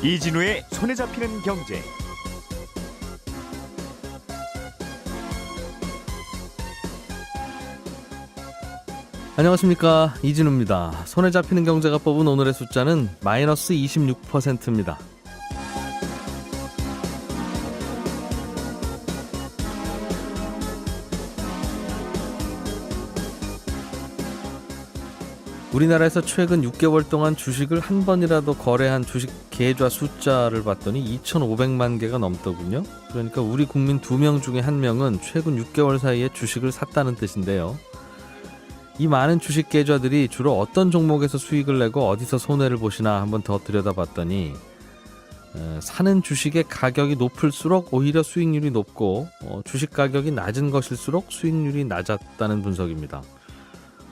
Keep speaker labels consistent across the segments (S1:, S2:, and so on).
S1: 이진우의 손에 잡히는 경제.
S2: 안녕하십니까, 이진우입니다. 손에 잡히는 경제가 뽑은 오늘의 숫자는 마이너스 26%입니다. 우리나라에서 최근 6개월 동안 주식을 한 번이라도 거래한 주식 계좌 숫자를 봤더니 2,500만 개가 넘더군요. 그러니까 우리 국민 2명 중에 1명은 최근 6개월 사이에 주식을 샀다는 뜻인데요. 이 많은 주식 계좌들이 주로 어떤 종목에서 수익을 내고 어디서 손해를 보시나 한번 더 들여다봤더니 사는 주식의 가격이 높을수록 오히려 수익률이 높고 주식 가격이 낮은 것일수록 수익률이 낮았다는 분석입니다.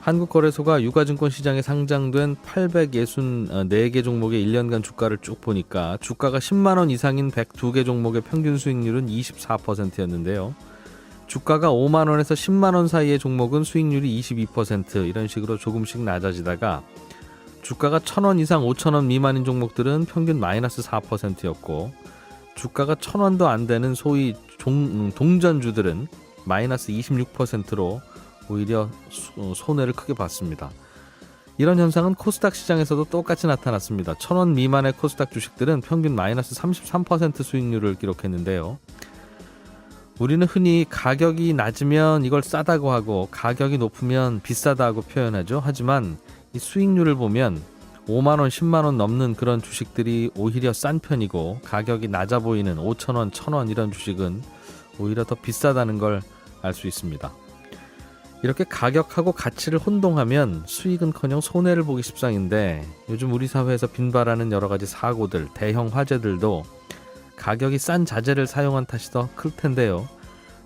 S2: 한국거래소가 유가증권 시장에 상장된 864개 종목의 1년간 주가를 쭉 보니까 주가가 10만원 이상인 102개 종목의 평균 수익률은 24%였는데요. 주가가 5만원에서 10만원 사이의 종목은 수익률이 22%, 이런 식으로 조금씩 낮아지다가 주가가 1,000원 이상 5,000원 미만인 종목들은 평균 마이너스 4%였고 주가가 1,000원도 안 되는 소위 동전주들은 마이너스 26%로 오히려 손해를 크게 봤습니다. 이런 현상은 코스닥 시장에서도 똑같이 나타났습니다. 1,000원 미만의 코스닥 주식들은 평균 마이너스 33% 수익률을 기록했는데요. 우리는 흔히 가격이 낮으면 이걸 싸다고 하고 가격이 높으면 비싸다고 표현하죠. 하지만 이 수익률을 보면 5만원, 10만원 넘는 그런 주식들이 오히려 싼 편이고 가격이 낮아 보이는 5,000원, 1,000원 이런 주식은 오히려 더 비싸다는 걸 알 수 있습니다. 이렇게 가격하고 가치를 혼동하면 수익은커녕 손해를 보기 십상인데 요즘 우리 사회에서 빈발하는 여러 가지 사고들, 대형 화재들도 가격이 싼 자재를 사용한 탓이 더 클 텐데요.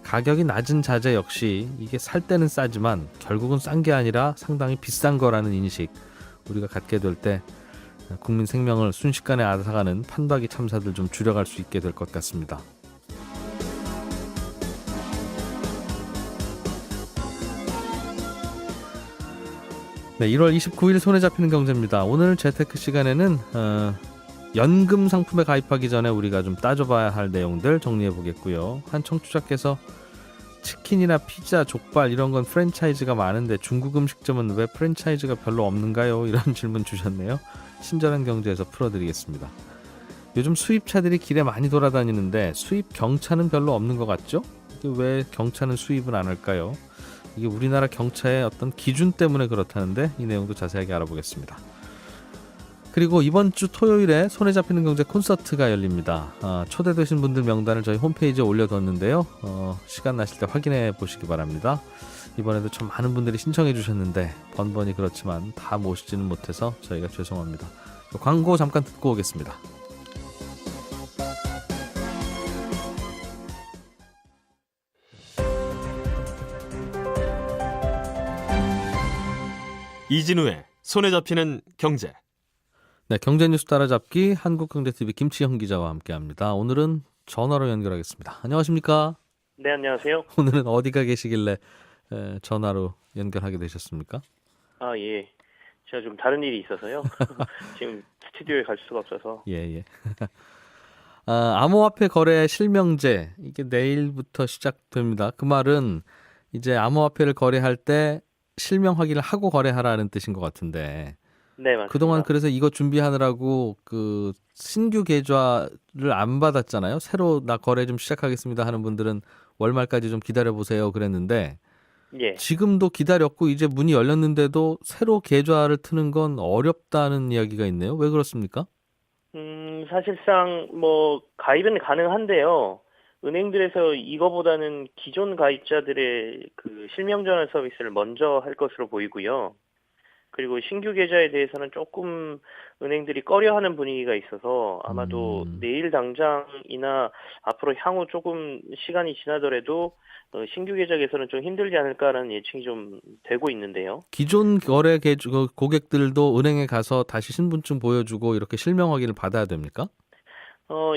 S2: 가격이 낮은 자재 역시 이게 살 때는 싸지만 결국은 싼 게 아니라 상당히 비싼 거라는 인식 우리가 갖게 될 때 국민 생명을 순식간에 앗아가는 판박이 참사들 좀 줄여갈 수 있게 될 것 같습니다. 네, 1월 29일 손에 잡히는 경제입니다. 오늘 재테크 시간에는 연금 상품에 가입하기 전에 우리가 좀 따져봐야 할 내용들 정리해 보겠고요. 한 청취자께서 치킨이나 피자, 족발 이런 건 프랜차이즈가 많은데 중국 음식점은 왜 프랜차이즈가 별로 없는가요? 이런 질문 주셨네요. 친절한 경제에서 풀어드리겠습니다. 요즘 수입차들이 길에 많이 돌아다니는데 수입 경차는 별로 없는 것 같죠? 왜 경차는 수입은 안 할까요? 이게 우리나라 경차의 어떤 기준 때문에 그렇다는데 이 내용도 자세하게 알아보겠습니다. 그리고 이번 주 토요일에 손에 잡히는 경제 콘서트가 열립니다. 초대되신 분들 명단을 저희 홈페이지에 올려뒀는데요. 시간 나실 때 확인해 보시기 바랍니다. 이번에도 참 많은 분들이 신청해 주셨는데 번번이 그렇지만 다 모시지는 못해서 저희가 죄송합니다. 광고 잠깐 듣고 오겠습니다.
S3: 이진우의 손에 잡히는 경제.
S2: 네, 경제뉴스 따라잡기 한국경제TV 김치형 기자와 함께합니다. 오늘은 전화로 연결하겠습니다. 안녕하십니까?
S4: 네, 안녕하세요.
S2: 오늘은 어디가 계시길래 전화로 연결하게 되셨습니까?
S4: 아, 예. 제가 좀 다른 일이 있어서요. 지금 스튜디오에 갈 수가 없어서.
S2: 예. 암호화폐 거래 실명제, 이게 내일부터 시작됩니다. 그 말은 이제 암호화폐를 거래할 때 실명 확인을 하고 거래하라는 뜻인 것 같은데.
S4: 네, 맞습니다.
S2: 그동안 그래서 이거 준비하느라고 그 신규 계좌를 안 받았잖아요. 새로 나 거래 좀 시작하겠습니다 하는 분들은 월말까지 좀 기다려보세요 그랬는데
S4: 예.
S2: 지금도 기다렸고 이제 문이 열렸는데도 새로 계좌를 트는 건 어렵다는 이야기가 있네요. 왜 그렇습니까?
S4: 사실상 가입은 가능한데요. 은행들에서 이거보다는 기존 가입자들의 그 실명 전환 서비스를 먼저 할 것으로 보이고요. 그리고 신규 계좌에 대해서는 조금 은행들이 꺼려하는 분위기가 있어서 아마도 내일 당장이나 앞으로 향후 조금 시간이 지나더라도 신규 계좌 개설은 좀 힘들지 않을까라는 예측이 좀 되고 있는데요.
S2: 기존 거래 고객들도 은행에 가서 다시 신분증 보여주고 이렇게 실명 확인을 받아야 됩니까?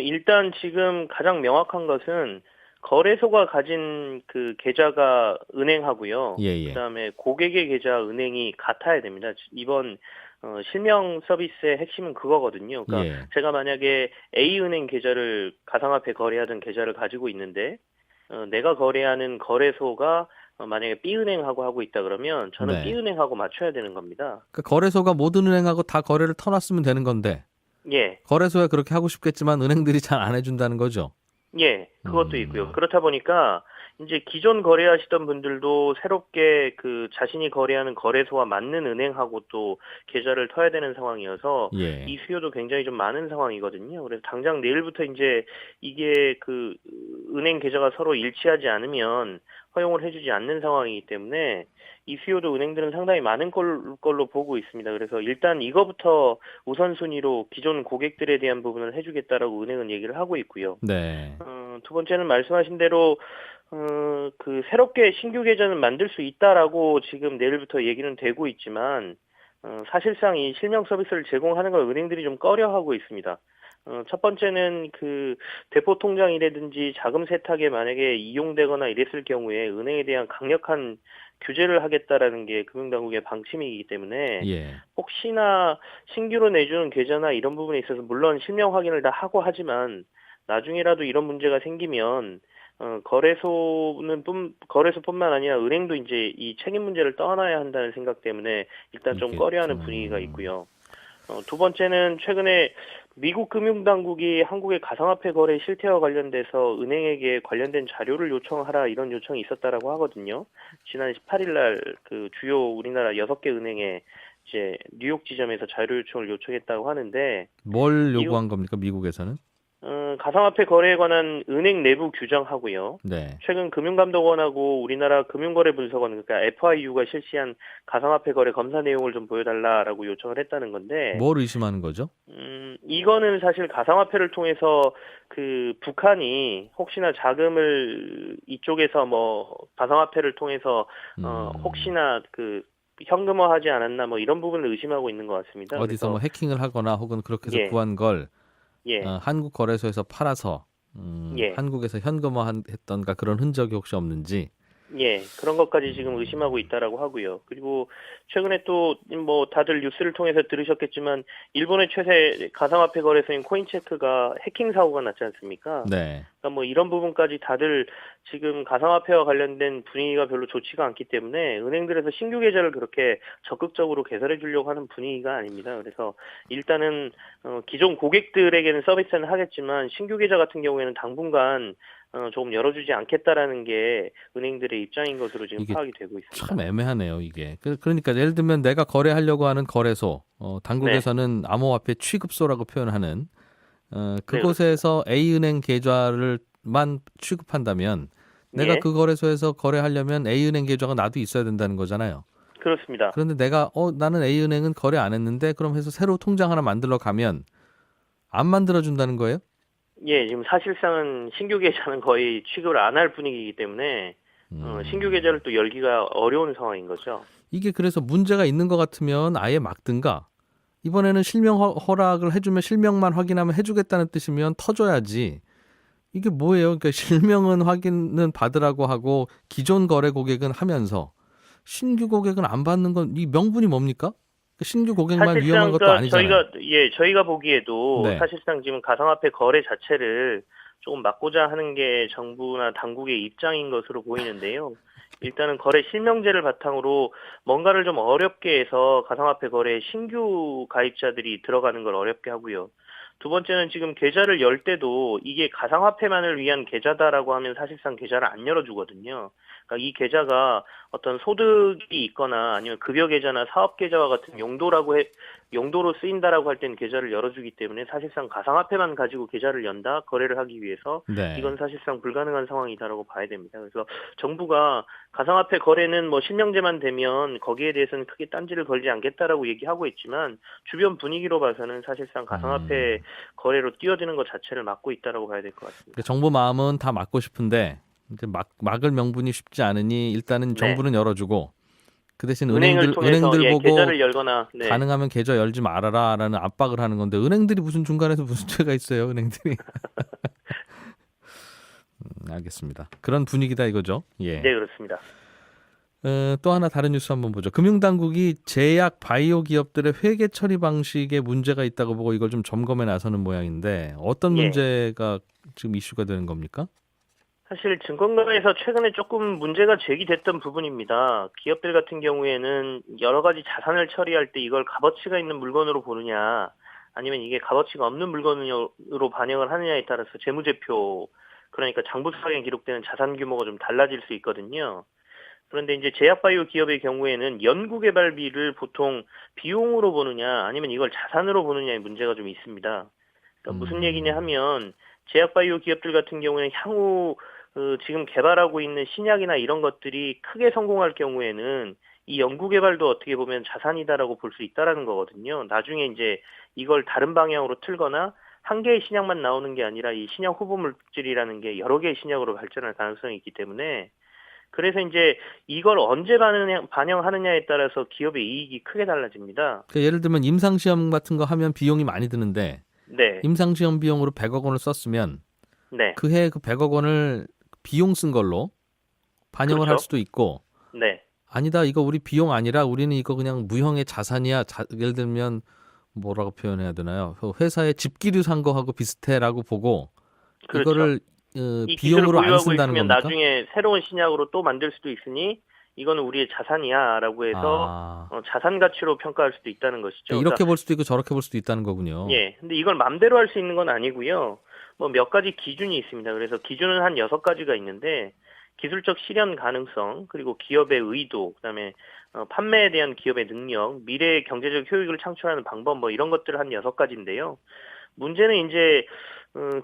S4: 일단 지금 가장 명확한 것은 거래소가 가진 그 계좌가 은행하고요.
S2: 예, 예.
S4: 그다음에 고객의 계좌 은행이 같아야 됩니다. 이번 실명 서비스의 핵심은 그거거든요. 그러니까
S2: 예.
S4: 제가 만약에 A은행 계좌를 가상화폐 거래하던 계좌를 가지고 있는데 내가 거래하는 거래소가 만약에 B은행하고 하고 있다 그러면 저는
S2: 네.
S4: B은행하고 맞춰야 되는 겁니다.
S2: 그러니까 거래소가 모든 은행하고 다 거래를 터놨으면 되는 건데
S4: 예.
S2: 거래소에 그렇게 하고 싶겠지만 은행들이 잘 안 해준다는 거죠.
S4: 예, 그것도 있고요. 그렇다 보니까 이제 기존 거래하시던 분들도 새롭게 그 자신이 거래하는 거래소와 맞는 은행하고 또 계좌를 터야 되는 상황이어서
S2: 예.
S4: 이 수요도 굉장히 좀 많은 상황이거든요. 그래서 당장 내일부터 이제 이게 그 은행 계좌가 서로 일치하지 않으면 허용을 해주지 않는 상황이기 때문에 이 수요도 은행들은 상당히 많은 걸로 보고 있습니다. 그래서 일단 이거부터 우선순위로 기존 고객들에 대한 부분을 해주겠다라고 은행은 얘기를 하고 있고요.
S2: 네.
S4: 두 번째는 말씀하신 대로 그 새롭게 신규 계좌는 만들 수 있다라고 지금 내일부터 얘기는 되고 있지만 사실상 이 실명 서비스를 제공하는 걸 은행들이 좀 꺼려하고 있습니다. 첫 번째는 그 대포 통장이라든지 자금 세탁에 만약에 이용되거나 이랬을 경우에 은행에 대한 강력한 규제를 하겠다라는 게 금융당국의 방침이기 때문에
S2: 예.
S4: 혹시나 신규로 내주는 계좌나 이런 부분에 있어서 물론 실명 확인을 다 하고 하지만 나중에라도 이런 문제가 생기면 거래소뿐만 아니라 은행도 이제 이 책임 문제를 떠안아야 한다는 생각 때문에 일단 좀
S2: 있겠죠.
S4: 꺼려하는 분위기가 있고요. 두 번째는 최근에 미국 금융당국이 한국의 가상화폐 거래 실태와 관련돼서 은행에게 관련된 자료를 요청하라 이런 요청이 있었다라고 하거든요. 지난 18일 날 그 주요 우리나라 6개 은행에 이제 뉴욕 지점에서 자료 요청을 요청했다고 하는데
S2: 뭘 요구한 겁니까 미국에서는?
S4: 가상화폐 거래에 관한 은행 내부 규정하고요.
S2: 네.
S4: 최근 금융감독원하고 우리나라 금융거래분석원 그러니까 FIU가 실시한 가상화폐 거래 검사 내용을 좀 보여달라라고 요청을 했다는 건데
S2: 뭘 의심하는 거죠?
S4: 이거는 사실 가상화폐를 통해서 그 북한이 혹시나 자금을 이쪽에서 뭐 가상화폐를 통해서 혹시나 그 현금화하지 않았나 뭐 이런 부분을 의심하고 있는 것 같습니다.
S2: 어디서 뭐 해킹을 하거나 혹은 그렇게 해서
S4: 예.
S2: 구한 걸
S4: 예,
S2: 한국 거래소에서 팔아서
S4: 예.
S2: 한국에서 현금화했던가 그런 흔적이 혹시 없는지.
S4: 예, 그런 것까지 지금 의심하고 있다라고 하고요. 그리고 최근에 또 뭐 다들 뉴스를 통해서 들으셨겠지만 일본의 최대 가상화폐 거래소인 코인체크가 해킹 사고가 났지 않습니까?
S2: 네.
S4: 그러니까 뭐 이런 부분까지 다들 지금 가상화폐와 관련된 분위기가 별로 좋지가 않기 때문에 은행들에서 신규 계좌를 그렇게 적극적으로 개설해 주려고 하는 분위기가 아닙니다. 그래서 일단은 기존 고객들에게는 서비스는 하겠지만 신규 계좌 같은 경우에는 당분간 조금 열어주지 않겠다라는 게 은행들의 입장인 것으로 지금
S2: 이게
S4: 파악이 되고 있습니다.
S2: 참 애매하네요, 이게. 그러니까 예를 들면 내가 거래하려고 하는 거래소, 당국에서는 암호화폐 취급소라고 표현하는 그곳에서 A은행 계좌를만 취급한다면 내가
S4: 예,
S2: 그 거래소에서 거래하려면 A은행 계좌가 나도 있어야 된다는 거잖아요.
S4: 그렇습니다.
S2: 그런데 내가 나는 A은행은 거래 안 했는데 그럼 해서 새로 통장 하나 만들러 가면 안 만들어 준다는 거예요?
S4: 예, 지금 사실상은 신규 계좌는 거의 취급을 안 할 분위기이기 때문에 신규 계좌를 또 열기가 어려운 상황인 거죠.
S2: 이게 그래서 문제가 있는 것 같으면 아예 막든가 이번에는 실명 허락을 해주면 실명만 확인하면 해주겠다는 뜻이면 터져야지. 이게 뭐예요? 그러니까 실명은 확인은 받으라고 하고 기존 거래 고객은 하면서 신규 고객은 안 받는 건 이 명분이 뭡니까? 신규 고객만 위험한 것도 아니잖아요.
S4: 저희가 보기에도
S2: 네.
S4: 사실상 지금 가상화폐 거래 자체를 조금 막고자 하는 게 정부나 당국의 입장인 것으로 보이는데요. 일단은 거래 실명제를 바탕으로 뭔가를 좀 어렵게 해서 가상화폐 거래에 신규 가입자들이 들어가는 걸 어렵게 하고요. 두 번째는 지금 계좌를 열 때도 이게 가상화폐만을 위한 계좌다라고 하면 사실상 계좌를 안 열어주거든요. 그러니까 이 계좌가 어떤 소득이 있거나 아니면 급여 계좌나 사업 계좌와 같은 용도로 쓰인다라고 할 때는 계좌를 열어주기 때문에 사실상 가상화폐만 가지고 계좌를 연다 거래를 하기 위해서
S2: 네.
S4: 이건 사실상 불가능한 상황이다라고 봐야 됩니다. 그래서 정부가 가상화폐 거래는 뭐 실명제만 되면 거기에 대해서는 크게 딴지를 걸지 않겠다라고 얘기하고 있지만 주변 분위기로 봐서는 사실상 가상화폐 거래로 뛰어드는 것 자체를 막고 있다라고 봐야 될 것 같습니다.
S2: 그러니까 정부 마음은 다 막고 싶은데 이제 막을 명분이 쉽지 않으니 일단은 정부는 열어주고 그 대신
S4: 은행을 통해서
S2: 은행들 보고
S4: 계좌를 열거나
S2: 가능하면 계좌 열지 말아라라는 압박을 하는 건데 은행들이 무슨 중간에서 무슨 죄가 있어요, 은행들이. 알겠습니다. 그런 분위기다 이거죠. 예.
S4: 네, 그렇습니다.
S2: 또 하나 다른 뉴스 한번 보죠. 금융당국이 제약 바이오 기업들의 회계 처리 방식에 문제가 있다고 보고 이걸 좀 점검에 나서는 모양인데 어떤
S4: 예.
S2: 문제가 지금 이슈가 되는 겁니까?
S4: 사실 증권가에서 최근에 조금 문제가 제기됐던 부분입니다. 기업들 같은 경우에는 여러 가지 자산을 처리할 때 이걸 값어치가 있는 물건으로 보느냐, 아니면 이게 값어치가 없는 물건으로 반영을 하느냐에 따라서 재무제표, 그러니까 장부상에 기록되는 자산 규모가 좀 달라질 수 있거든요. 그런데 이제 제약바이오 기업의 경우에는 연구개발비를 보통 비용으로 보느냐, 아니면 이걸 자산으로 보느냐의 문제가 좀 있습니다. 그러니까 무슨 얘기냐 하면 제약바이오 기업들 같은 경우에는 향후 지금 개발하고 있는 신약이나 이런 것들이 크게 성공할 경우에는 이 연구개발도 어떻게 보면 자산이다라고 볼 수 있다라는 거거든요. 나중에 이제 이걸 다른 방향으로 틀거나 한 개의 신약만 나오는 게 아니라 이 신약 후보 물질이라는 게 여러 개의 신약으로 발전할 가능성이 있기 때문에, 그래서 이제 이걸 언제 반영하느냐에 따라서 기업의 이익이 크게 달라집니다.
S2: 그러니까 예를 들면 임상시험 같은 거 하면 비용이 많이 드는데
S4: 네,
S2: 임상시험 비용으로 100억 원을 썼으면
S4: 네,
S2: 그 해 그 100억 원을 비용 쓴 걸로 반영을 할
S4: 그렇죠.
S2: 수도 있고
S4: 네,
S2: 아니다 이거 우리 비용 아니라 우리는 이거 그냥 무형의 자산이야. 예를 들면 뭐라고 표현해야 되나요? 회사에 집기류 산 거하고 비슷해라고 보고
S4: 그렇죠.
S2: 이거를
S4: 이 기술을
S2: 비용으로 안
S4: 보유하고
S2: 쓴다는
S4: 있으면
S2: 겁니까?
S4: 나중에 새로운 신약으로 또 만들 수도 있으니 이거는 우리의 자산이야라고 해서 자산 가치로 평가할 수도 있다는 것이죠.
S2: 그러니까 이렇게 볼 수도 있고 저렇게 볼 수도 있다는 거군요.
S4: 예, 근데 이걸 맘대로 할 수 있는 건 아니고요. 뭐 몇 가지 기준이 있습니다. 그래서 기준은 한 6가지가 있는데, 기술적 실현 가능성, 그리고 기업의 의도, 그다음에 판매에 대한 기업의 능력, 미래의 경제적 효익을 창출하는 방법, 뭐 이런 것들 한 6가지인데요. 문제는 이제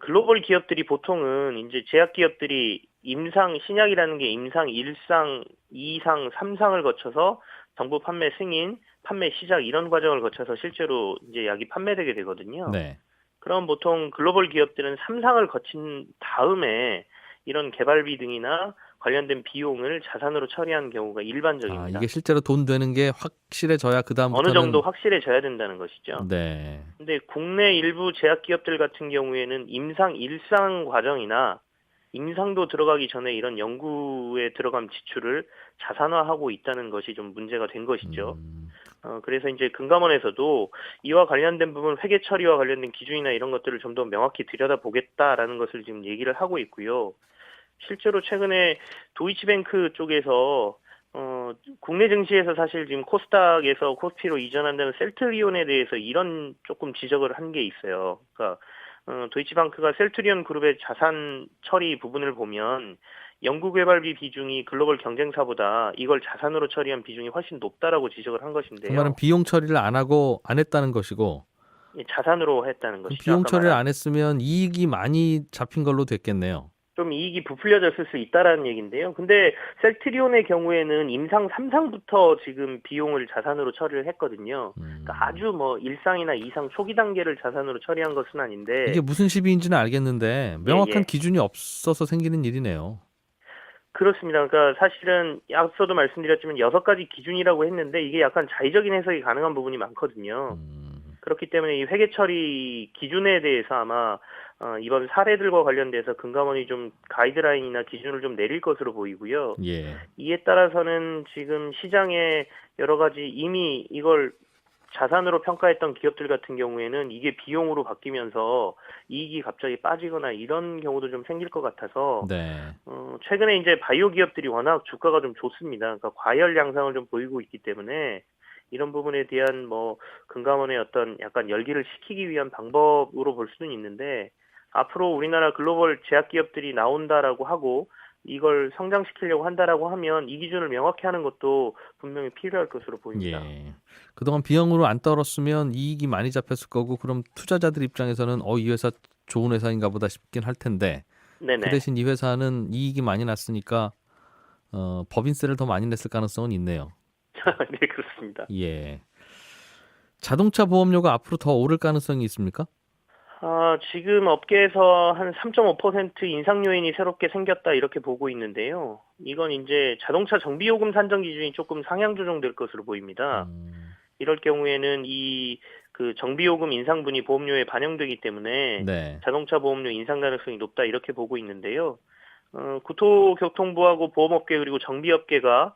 S4: 글로벌 기업들이 보통은 이제 제약 기업들이 임상 신약이라는 게 임상 1상, 2상, 3상을 거쳐서 정부 판매 승인, 판매 시작 이런 과정을 거쳐서 실제로 이제 약이 판매되게 되거든요.
S2: 네.
S4: 그럼 보통 글로벌 기업들은 3상을 거친 다음에 이런 개발비 등이나 관련된 비용을 자산으로 처리하는 경우가 일반적입니다.
S2: 이게 실제로 돈 되는 게 확실해져야 그 다음부터는
S4: 어느 정도 확실해져야 된다는 것이죠.
S2: 네.
S4: 근데 국내 일부 제약 기업들 같은 경우에는 임상 1상 과정이나 임상도 들어가기 전에 이런 연구에 들어간 지출을 자산화하고 있다는 것이 좀 문제가 된 것이죠. 그래서 이제 금감원에서도 이와 관련된 부분 회계 처리와 관련된 기준이나 이런 것들을 좀 더 명확히 들여다보겠다라는 것을 지금 얘기를 하고 있고요. 실제로 최근에 도이치뱅크 쪽에서 국내 증시에서 사실 지금 코스닥에서 코스피로 이전한다는 셀트리온에 대해서 이런 조금 지적을 한 게 있어요. 그러니까 도이치ban크가 셀트리온 그룹의 자산 처리 부분을 보면 연구개발비 비중이 글로벌 경쟁사보다 이걸 자산으로 처리한 비중이 훨씬 높다라고 지적을 한
S2: 그
S4: 것인데요.
S2: 말은 비용 처리를 안 했다는 것이고
S4: 예, 자산으로 했다는 것이죠.
S2: 비용
S4: 아까
S2: 처리를
S4: 말한.
S2: 안 했으면 이익이 많이 잡힌 걸로 됐겠네요.
S4: 좀 이익이 부풀려졌을 수 있다라는 얘기인데요. 근데 셀트리온의 경우에는 임상 3상부터 지금 비용을 자산으로 처리를 했거든요. 그러니까 아주 뭐 1상이나 2상 초기 단계를 자산으로 처리한 것은 아닌데,
S2: 이게 무슨 시비인지는 알겠는데 명확한
S4: 예.
S2: 기준이 없어서 생기는 일이네요.
S4: 그렇습니다. 그러니까 사실은 앞서도 말씀드렸지만 6가지 기준이라고 했는데 이게 약간 자의적인 해석이 가능한 부분이 많거든요. 그렇기 때문에 이 회계 처리 기준에 대해서 아마 이번 사례들과 관련돼서 금감원이 좀 가이드라인이나 기준을 좀 내릴 것으로 보이고요.
S2: 예.
S4: 이에 따라서는 지금 시장에 여러 가지 이미 이걸 자산으로 평가했던 기업들 같은 경우에는 이게 비용으로 바뀌면서 이익이 갑자기 빠지거나 이런 경우도 좀 생길 것 같아서
S2: 네.
S4: 최근에 이제 바이오 기업들이 워낙 주가가 좀 좋습니다. 그러니까 과열 양상을 좀 보이고 있기 때문에 이런 부분에 대한 뭐 금감원의 어떤 약간 열기를 식히기 위한 방법으로 볼 수는 있는데, 앞으로 우리나라 글로벌 제약 기업들이 나온다라고 하고 이걸 성장시키려고 한다라고 하면 이 기준을 명확히 하는 것도 분명히 필요할 것으로 보입니다.
S2: 예. 그동안 비용으로 안 떨었으면 이익이 많이 잡혔을 거고 그럼 투자자들 입장에서는 이 회사 좋은 회사인가 보다 싶긴 할 텐데
S4: 네네.
S2: 그 대신 이 회사는 이익이 많이 났으니까 법인세를 더 많이 냈을 가능성은 있네요.
S4: 네, 그렇습니다.
S2: 예. 자동차 보험료가 앞으로 더 오를 가능성이 있습니까?
S4: 지금 업계에서 한 3.5% 인상 요인이 새롭게 생겼다 이렇게 보고 있는데요. 이건 이제 자동차 정비요금 산정 기준이 조금 상향 조정될 것으로 보입니다. 이럴 경우에는 그 정비요금 인상분이 보험료에 반영되기 때문에
S2: 네.
S4: 자동차 보험료 인상 가능성이 높다 이렇게 보고 있는데요. 국토교통부하고 보험업계 그리고 정비업계가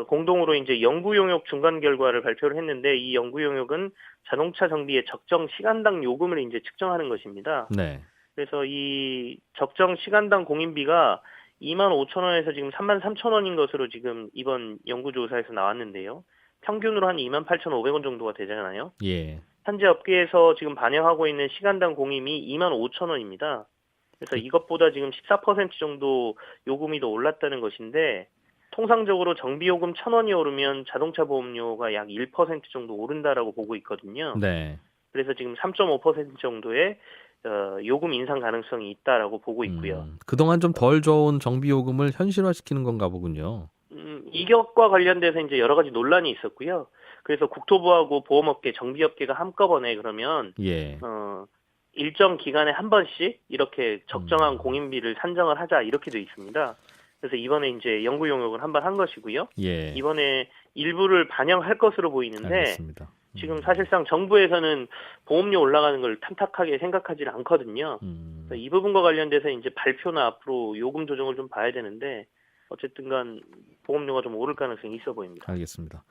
S4: 공동으로 이제 연구 용역 중간 결과를 발표를 했는데 이 연구 용역은 자동차 정비의 적정 시간당 요금을 이제 측정하는 것입니다.
S2: 네.
S4: 그래서 이 적정 시간당 공인비가 25,000원에서 지금 33,000원인 것으로 지금 이번 연구조사에서 나왔는데요. 평균으로 한 28,500원 정도가 되잖아요.
S2: 예.
S4: 현재 업계에서 지금 반영하고 있는 시간당 공임이 25,000원입니다. 그래서 이것보다 지금 14% 정도 요금이 더 올랐다는 것인데 통상적으로 정비요금 1,000원이 오르면 자동차 보험료가 약 1% 정도 오른다라고 보고 있거든요.
S2: 네.
S4: 그래서 지금 3.5% 정도의 요금 인상 가능성이 있다라고 보고 있고요.
S2: 그동안 좀 덜 좋은 정비 요금을 현실화시키는 건가 보군요.
S4: 이것과 관련돼서 이제 여러 가지 논란이 있었고요. 그래서 국토부하고 보험업계, 정비업계가 한꺼번에 그러면
S2: 예.
S4: 일정 기간에 한 번씩 이렇게 적정한 공인비를 산정을 하자 이렇게 돼 있습니다. 그래서 이번에 이제 연구 용역을 한 번 한 것이고요.
S2: 예.
S4: 이번에 일부를 반영할 것으로 보이는데
S2: 알겠습니다.
S4: 지금 사실상 정부에서는 보험료 올라가는 걸 탐탁하게 생각하지 않거든요. 그래서 이 부분과 관련돼서 이제 발표나 앞으로 요금 조정을 좀 봐야 되는데 어쨌든간 보험료가 좀 오를 가능성이 있어 보입니다.
S2: 알겠습니다.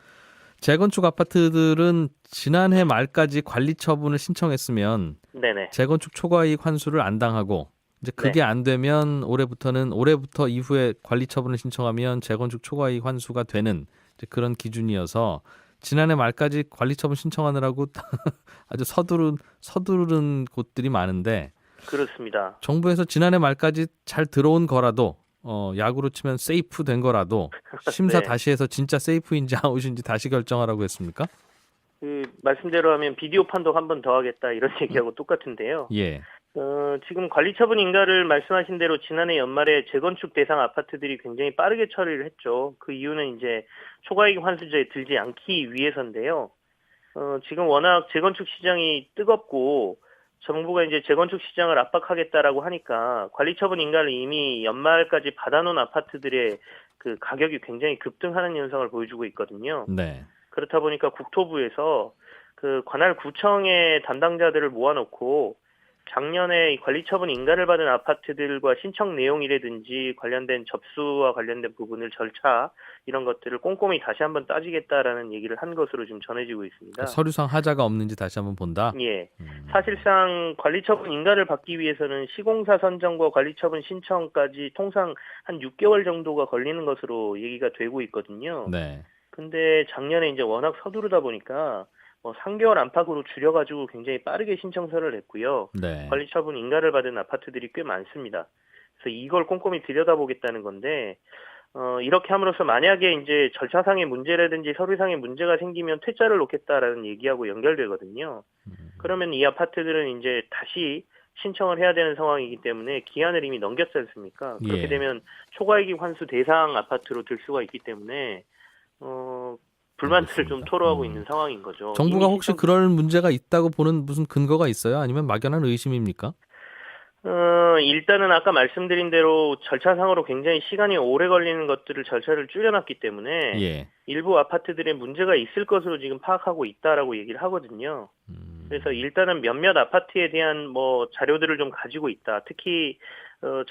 S2: 재건축 아파트들은 지난해 말까지 관리 처분을 신청했으면
S4: 네네.
S2: 재건축 초과이익 환수를 안 당하고 이제 그게 안 되면 올해부터 이후에 관리 처분을 신청하면 재건축 초과이익 환수가 되는 이제 그런 기준이어서 지난해 말까지 관리 처분 신청하느라고 아주 서두른 곳들이 많은데
S4: 그렇습니다.
S2: 정부에서 지난해 말까지 잘 들어온 거라도 야구로 치면 세이프 된 거라도 심사
S4: 네.
S2: 다시 해서 진짜 세이프인지 아웃인지 다시 결정하라고 했습니까?
S4: 그 말씀대로 하면 비디오 판독 한 번 더 하겠다 이런 얘기하고 똑같은데요.
S2: 예.
S4: 지금 관리처분 인가를 말씀하신 대로 지난해 연말에 재건축 대상 아파트들이 굉장히 빠르게 처리를 했죠. 그 이유는 이제 초과이익 환수제에 들지 않기 위해서인데요. 지금 워낙 재건축 시장이 뜨겁고 정부가 이제 재건축 시장을 압박하겠다라고 하니까 관리처분 인가를 이미 연말까지 받아놓은 아파트들의 그 가격이 굉장히 급등하는 현상을 보여주고 있거든요.
S2: 네.
S4: 그렇다 보니까 국토부에서 그 관할 구청의 담당자들을 모아놓고 작년에 이 관리처분 인가를 받은 아파트들과 신청 내용이라든지 관련된 접수와 관련된 부분을 절차 이런 것들을 꼼꼼히 다시 한번 따지겠다라는 얘기를 한 것으로 지금 전해지고 있습니다.
S2: 그러니까 서류상 하자가 없는지 다시 한번 본다.
S4: 예. 사실상 관리처분 인가를 받기 위해서는 시공사 선정과 관리처분 신청까지 통상 한 6개월 정도가 걸리는 것으로 얘기가 되고 있거든요.
S2: 네.
S4: 근데 작년에 이제 워낙 서두르다 보니까 3개월 안팎으로 줄여가지고 굉장히 빠르게 신청서를 냈고요.
S2: 네.
S4: 관리처분 인가를 받은 아파트들이 꽤 많습니다. 그래서 이걸 꼼꼼히 들여다보겠다는 건데 이렇게 함으로써 만약에 이제 절차상의 문제라든지 서류상의 문제가 생기면 퇴짜를 놓겠다라는 얘기하고 연결되거든요. 그러면 이 아파트들은 이제 다시 신청을 해야 되는 상황이기 때문에 기한을 이미 넘겼지 않습니까? 그렇게
S2: 예.
S4: 되면 초과이익 환수 대상 아파트로 들 수가 있기 때문에 불만들을 좀 토로하고 있는 상황인 거죠.
S2: 정부가 혹시 그럴 문제가 있다고 보는 무슨 근거가 있어요? 아니면 막연한 의심입니까?
S4: 일단은 아까 말씀드린 대로 절차상으로 굉장히 시간이 오래 걸리는 것들을 절차를 줄여놨기 때문에
S2: 예.
S4: 일부 아파트들에 문제가 있을 것으로 지금 파악하고 있다라고 얘기를 하거든요. 그래서 일단은 몇몇 아파트에 대한 자료들을 좀 가지고 있다. 특히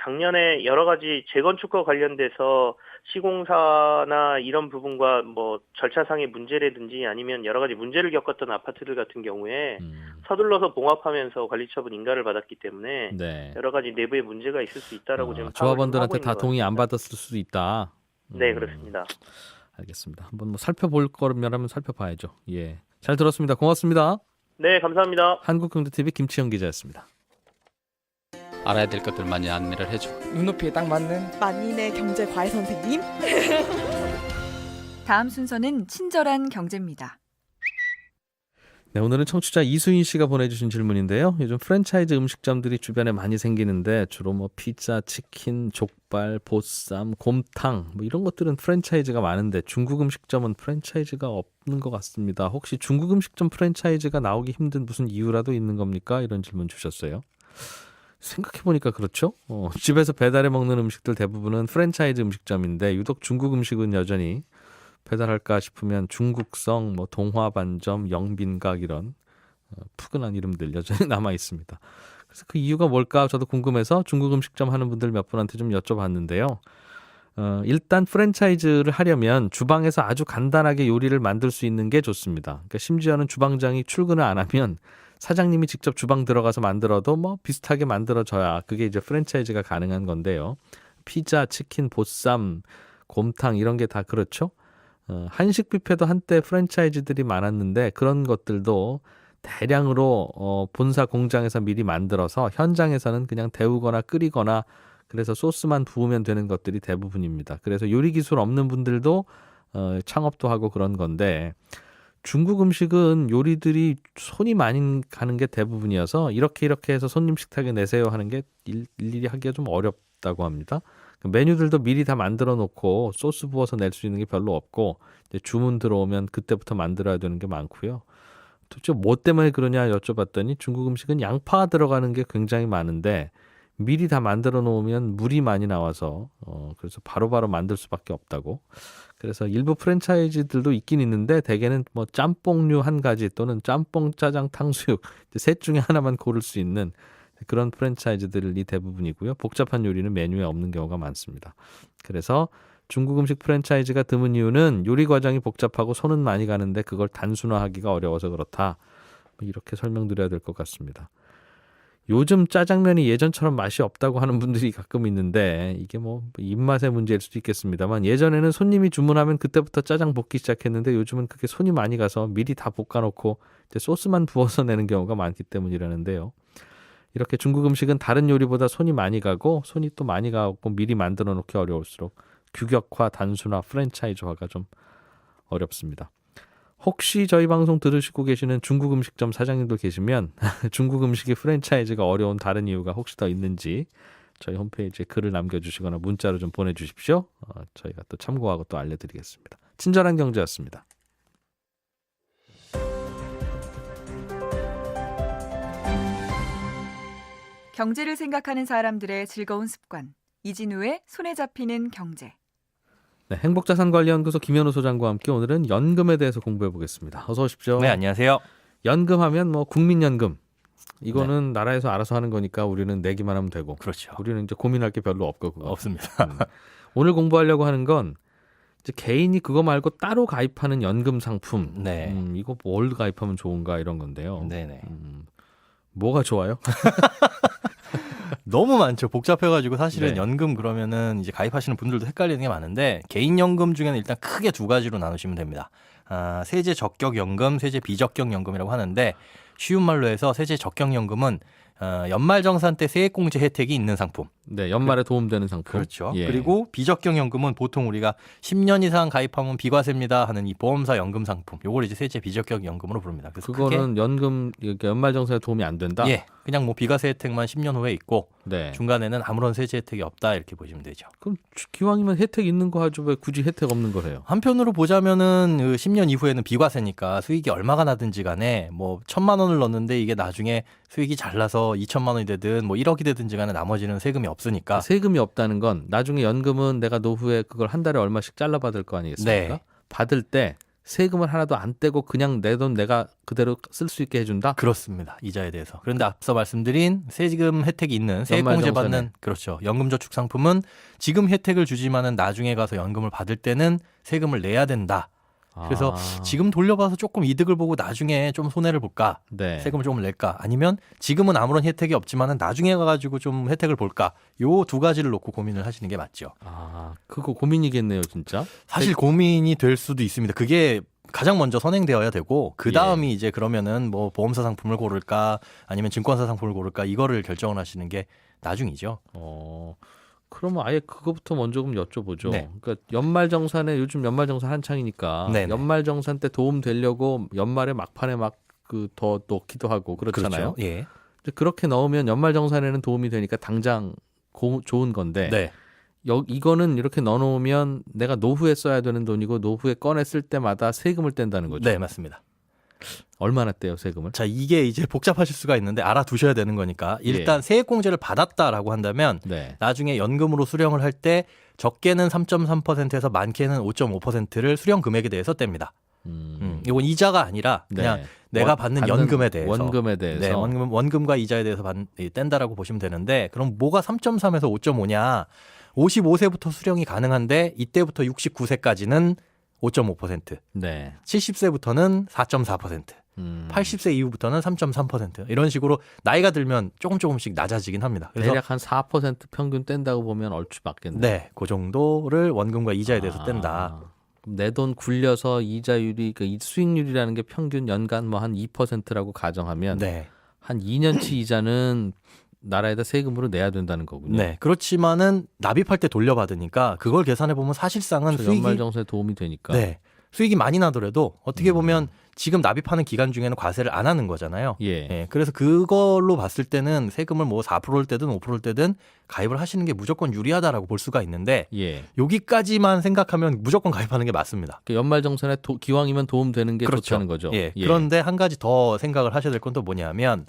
S4: 작년에 여러 가지 재건축과 관련돼서 시공사나 이런 부분과 절차상의 문제라든지 아니면 여러 가지 문제를 겪었던 아파트들 같은 경우에 서둘러서 봉합하면서 관리처분 인가를 받았기 때문에
S2: 네.
S4: 여러 가지 내부에 문제가 있을 수 있다라고 지금
S2: 조합원들한테 다
S4: 하고 있는
S2: 동의 안
S4: 것
S2: 받았을 수도 있다.
S4: 같습니다. 네, 그렇습니다.
S2: 알겠습니다. 한번 살펴볼 거라면 살펴봐야죠. 예. 잘 들었습니다. 고맙습니다.
S4: 네, 감사합니다.
S2: 한국경제TV 김치영 기자였습니다.
S5: 알아야 될 것들 많이 안내를 해주고
S6: 눈높이에 딱 맞는
S7: 만인의 경제 과외 선생님.
S8: 다음 순서는 친절한 경제입니다.
S2: 네, 오늘은 청취자 이수인 씨가 보내주신 질문인데요. 요즘 프랜차이즈 음식점들이 주변에 많이 생기는데 주로 피자, 치킨, 족발, 보쌈, 곰탕 이런 것들은 프랜차이즈가 많은데 중국 음식점은 프랜차이즈가 없는 것 같습니다. 혹시 중국 음식점 프랜차이즈가 나오기 힘든 무슨 이유라도 있는 겁니까? 이런 질문 주셨어요. 생각해보니까 그렇죠. 집에서 배달해 먹는 음식들 대부분은 프랜차이즈 음식점인데 유독 중국 음식은 여전히 배달할까 싶으면 중국성, 동화반점, 영빈각 이런 푸근한 이름들 여전히 남아 있습니다. 그래서 그 이유가 뭘까 저도 궁금해서 중국 음식점 하는 분들 몇 분한테 좀 여쭤봤는데요. 일단 프랜차이즈를 하려면 주방에서 아주 간단하게 요리를 만들 수 있는 게 좋습니다. 그러니까 심지어는 주방장이 출근을 안 하면 사장님이 직접 주방 들어가서 만들어도 뭐 비슷하게 만들어져야 그게 이제 프랜차이즈가 가능한 건데요. 피자, 치킨, 보쌈, 곰탕 이런 게 다 그렇죠. 한식 뷔페도 한때 프랜차이즈들이 많았는데 그런 것들도 대량으로 본사 공장에서 미리 만들어서 현장에서는 그냥 데우거나 끓이거나 그래서 소스만 부으면 되는 것들이 대부분입니다. 그래서 요리 기술 없는 분들도 창업도 하고 그런 건데 중국 음식은 요리들이 손이 많이 가는 게 대부분이어서 이렇게 해서 손님 식탁에 내세요 하는 게 일일이 하기가 좀 어렵다고 합니다. 메뉴들도 미리 다 만들어 놓고 소스 부어서 낼 수 있는 게 별로 없고 이제 주문 들어오면 그때부터 만들어야 되는 게 많고요. 도대체 뭐 때문에 그러냐 여쭤봤더니 중국 음식은 양파가 들어가는 게 굉장히 많은데 미리 다 만들어 놓으면 물이 많이 나와서 그래서 바로바로 만들 수밖에 없다고. 그래서 일부 프랜차이즈들도 있긴 있는데 대개는 뭐 짬뽕류 한 가지 또는 짬뽕, 짜장, 탕수육 셋 중에 하나만 고를 수 있는 그런 프랜차이즈들이 대부분이고요. 복잡한 요리는 메뉴에 없는 경우가 많습니다. 그래서 중국 음식 프랜차이즈가 드문 이유는 요리 과정이 복잡하고 손은 많이 가는데 그걸 단순화하기가 어려워서 그렇다. 이렇게 설명드려야 될 것 같습니다. 요즘 짜장면이 예전처럼 맛이 없다고 하는 분들이 가끔 있는데 이게 뭐 입맛의 문제일 수도 있겠습니다만 예전에는 손님이 주문하면 그때부터 짜장 볶기 시작했는데 요즘은 그게 손이 많이 가서 미리 다 볶아놓고 이제 소스만 부어서 내는 경우가 많기 때문이라는데요. 이렇게 중국 음식은 다른 요리보다 손이 많이 가고 손이 또 많이 가고 미리 만들어 놓기 어려울수록 규격화, 단순화, 프랜차이즈화가 좀 어렵습니다. 혹시 저희 방송 들으시고 계시는 중국 음식점 사장님들 계시면 중국 음식의 프랜차이즈가 어려운 다른 이유가 혹시 더 있는지 저희 홈페이지에 글을 남겨주시거나 문자로 좀 보내주십시오. 저희가 또 참고하고 또 알려드리겠습니다. 친절한 경제였습니다.
S8: 경제를 생각하는 사람들의 즐거운 습관. 이진우의 손에 잡히는 경제.
S2: 네, 행복자산관리연구소 김현우 소장과 함께 오늘은 연금에 대해서 공부해 보겠습니다. 어서 오십시오.
S6: 네, 안녕하세요.
S2: 연금하면 뭐 국민연금 이거는 나라에서 알아서 하는 거니까 우리는 내기만 하면 되고.
S6: 그렇죠.
S2: 우리는 이제 고민할 게 별로 없고 그거.
S6: 없습니다.
S2: 오늘 공부하려고 하는 건 이제 개인이 그거 말고 따로 가입하는 연금 상품.
S6: 네.
S2: 이거 뭘 가입하면 좋은가 이런 건데요.
S6: 네네.
S2: 뭐가 좋아요?
S6: 너무 많죠. 복잡해가지고 사실은
S2: 네.
S6: 연금 그러면은 이제 가입하시는 분들도 헷갈리는 게 많은데 개인연금 중에는 일단 크게 두 가지로 나누시면 됩니다. 세제 적격연금, 세제 비적격연금이라고 하는데 쉬운 말로 해서 세제 적격연금은 연말정산 때 세액공제 혜택이 있는 상품.
S2: 네, 연말에 도움되는 상품.
S6: 그렇죠.
S2: 예.
S6: 그리고 비적격연금은 보통 우리가 10년 이상 가입하면 비과세입니다 하는 이 보험사 연금 상품. 요걸 이제 세제 비적격연금으로 부릅니다. 그래서
S2: 그거는 연금 연말정산에 도움이 안 된다.
S6: 예, 그냥 뭐 비과세 혜택만 10년 후에 있고
S2: 네.
S6: 중간에는 아무런 세제 혜택이 없다 이렇게 보시면 되죠.
S2: 그럼 기왕이면 혜택 있는 거 하죠. 왜 굳이 혜택 없는 걸 해요?
S6: 한편으로 보자면은 그 10년 이후에는 비과세니까 수익이 얼마가 나든지 간에 뭐 1,000만 원을 넣었는데 이게 나중에 수익이 잘 나서 2천만 원이 되든 뭐 1억이 되든지 간에 나머지는 세금이 없으니까.
S2: 세금이 없다는 건 나중에 연금은 내가 노후에 그걸 한 달에 얼마씩 잘라받을 거 아니겠습니까?
S6: 네.
S2: 받을 때 세금을 하나도 안 떼고 그냥 내 돈 내가 그대로 쓸 수 있게 해준다?
S6: 그렇습니다. 이자에 대해서. 그런데 앞서 말씀드린 세금 혜택이 있는 세액공제
S2: 연말정산에.
S6: 받는 그렇죠. 연금저축 상품은 지금 혜택을 주지만은 나중에 가서 연금을 받을 때는 세금을 내야 된다. 그래서 지금 돌려봐서 조금 이득을 보고 나중에 좀 손해를 볼까?
S2: 네.
S6: 세금을 조금 낼까? 아니면 지금은 아무런 혜택이 없지만은 나중에 가가지고 좀 혜택을 볼까? 요 두 가지를 놓고 고민을 하시는 게 맞죠.
S2: 그거 고민이겠네요, 진짜.
S6: 사실 고민이 될 수도 있습니다. 그게 가장 먼저 선행되어야 되고 그 다음이 이제 그러면은 뭐 보험사 상품을 고를까 아니면 증권사 상품을 고를까 이거를 결정을 하시는 게 나중이죠.
S2: 그러면 아예 그거부터 먼저 좀 여쭤보죠.
S6: 네.
S2: 그러니까 연말정산에 요즘 연말정산 한창이니까
S6: 네네.
S2: 연말정산 때 도움 되려고 연말에 막판에 막 그 더 넣기도 하고 그렇잖아요.
S6: 그렇죠. 예.
S2: 그렇게 넣으면 연말정산에는 도움이 되니까 당장 좋은 건데
S6: 네.
S2: 이거는 이렇게 넣어놓으면 내가 노후에 써야 되는 돈이고 노후에 꺼내 쓸 때마다 세금을 뗀다는 거죠.
S6: 네, 맞습니다.
S2: 얼마나 떼요, 세금을?
S6: 자, 이게 이제 복잡하실 수가 있는데 알아두셔야 되는 거니까 일단 세액공제를 받았다라고 한다면
S2: 네.
S6: 나중에 연금으로 수령을 할 때 적게는 3.3%에서 많게는 5.5%를 수령 금액에 대해서 뗍니다. 이건 이자가 아니라 그냥
S2: 네.
S6: 내가 받는 연금에 대해서.
S2: 원금에 대해서.
S6: 네, 원금과 이자에 대해서 뗀다라고 보시면 되는데 그럼 뭐가 3.3에서 5.5냐? 55세부터 수령이 가능한데 이때부터 69세까지는 5.5%,
S2: 네.
S6: 70세부터는 4.4%, 80세 이후부터는 3.3% 이런 식으로 나이가 들면 조금씩 낮아지긴 합니다. 그래서
S2: 대략 한 4% 평균 뗀다고 보면 얼추 맞겠네요.
S6: 네, 그 정도를 원금과 이자에 대해서 뗀다.
S2: 내 돈 굴려서 이자율이 그 수익률이라는 게 평균 연간 뭐 한 2%라고 가정하면
S6: 네.
S2: 한 2년치 이자는 나라에다 세금으로 내야 된다는 거군요.
S6: 네. 그렇지만은 납입할 때 돌려받으니까 그걸 계산해 보면 사실상은
S2: 그렇죠.
S6: 수익이
S2: 연말정산에 도움이 되니까.
S6: 네. 수익이 많이 나더라도 어떻게 보면 지금 납입하는 기간 중에는 과세를 안 하는 거잖아요.
S2: 예.
S6: 예, 그래서 그걸로 봤을 때는 세금을 뭐 4%일 때든 5%일 때든 가입을 하시는 게 무조건 유리하다라고 볼 수가 있는데
S2: 예.
S6: 여기까지만 생각하면 무조건 가입하는 게 맞습니다.
S2: 그 연말정산에 기왕이면 도움되는 게
S6: 그렇죠.
S2: 좋다는 거죠.
S6: 예. 그런데 한 가지 더 생각을 하셔야 될 건 또 뭐냐면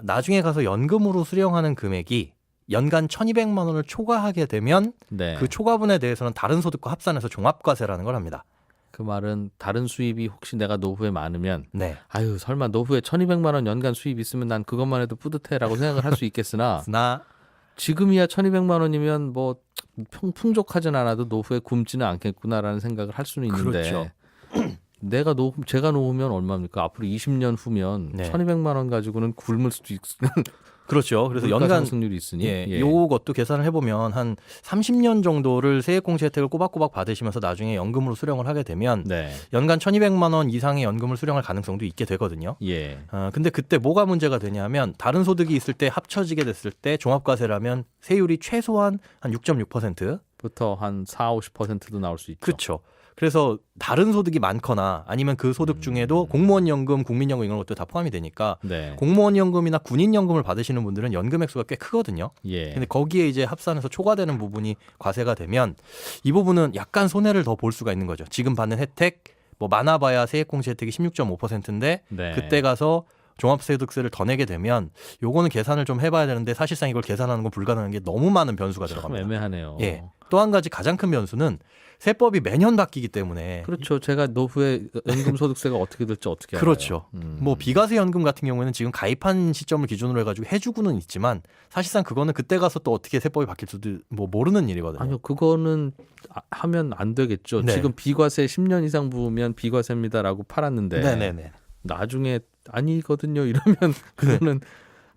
S6: 나중에 가서 연금으로 수령하는 금액이 연간 1,200만 원을 초과하게 되면
S2: 네.
S6: 그 초과분에 대해서는 다른 소득과 합산해서 종합과세라는 걸 합니다.
S2: 그 말은 다른 수입이 혹시 내가 노후에 많으면
S6: 네.
S2: 아유 설마 노후에 1,200만 원 연간 수입 있으면 난 그것만 해도 뿌듯해라고 생각을 할 수 있겠으나
S6: 나
S2: 지금이야 1,200만 원이면 뭐 풍족하진 않아도 노후에 굶지는 않겠구나라는 생각을 할 수는 있는데
S6: 그렇죠.
S2: 제가 노후면 얼마입니까? 앞으로 20년 후면
S6: 네.
S2: 1,200만 원 가지고는 굶을 수도 있는
S6: 그렇죠. 그래서
S2: 물가
S6: 연간
S2: 상승률이 있으니
S6: 예, 요것도 계산을 해보면 한 30년 정도를 세액공제 혜택을 꼬박꼬박 받으시면서 나중에 연금으로 수령을 하게 되면
S2: 네.
S6: 연간 1,200만 원 이상의 연금을 수령할 가능성도 있게 되거든요.
S2: 예.
S6: 근데 그때 뭐가 문제가 되냐면 다른 소득이 있을 때 합쳐지게 됐을 때 종합과세라면 세율이 최소한 한 6.6%.
S2: 부터 한 40-50%도 나올 수 있죠.
S6: 그렇죠. 그래서 다른 소득이 많거나 아니면 그 소득 중에도 공무원 연금, 국민연금 이런 것도 다 포함이 되니까
S2: 네.
S6: 공무원 연금이나 군인 연금을 받으시는 분들은 연금 액수가 꽤 크거든요.
S2: 예.
S6: 근데 거기에 이제 합산해서 초과되는 부분이 과세가 되면 이 부분은 약간 손해를 더 볼 수가 있는 거죠. 지금 받는 혜택 뭐 많아봐야 세액공제 혜택이 16.5%인데
S2: 네.
S6: 그때 가서 종합소득세를 더 내게 되면 요거는 계산을 좀 해봐야 되는데 사실상 이걸 계산하는 건 불가능한 게 너무 많은 변수가
S2: 참
S6: 들어갑니다.
S2: 애매하네요.
S6: 예. 또 한 가지 가장 큰 변수는 세법이 매년 바뀌기 때문에
S2: 그렇죠. 제가 노후에 연금소득세가 어떻게 될지 어떻게 알아요?
S6: 그렇죠. 뭐 비과세 연금 같은 경우에는 지금 가입한 시점을 기준으로 해가지고 해주고는 있지만 사실상 그거는 그때 가서 또 어떻게 세법이 바뀔 수도 뭐 모르는 일이거든요.
S2: 아니요, 그거는 하면 안 되겠죠.
S6: 네.
S2: 지금 비과세 10년 이상 부으면 비과세입니다라고 팔았는데
S6: 네네네.
S2: 나중에 아니거든요. 이러면 그거는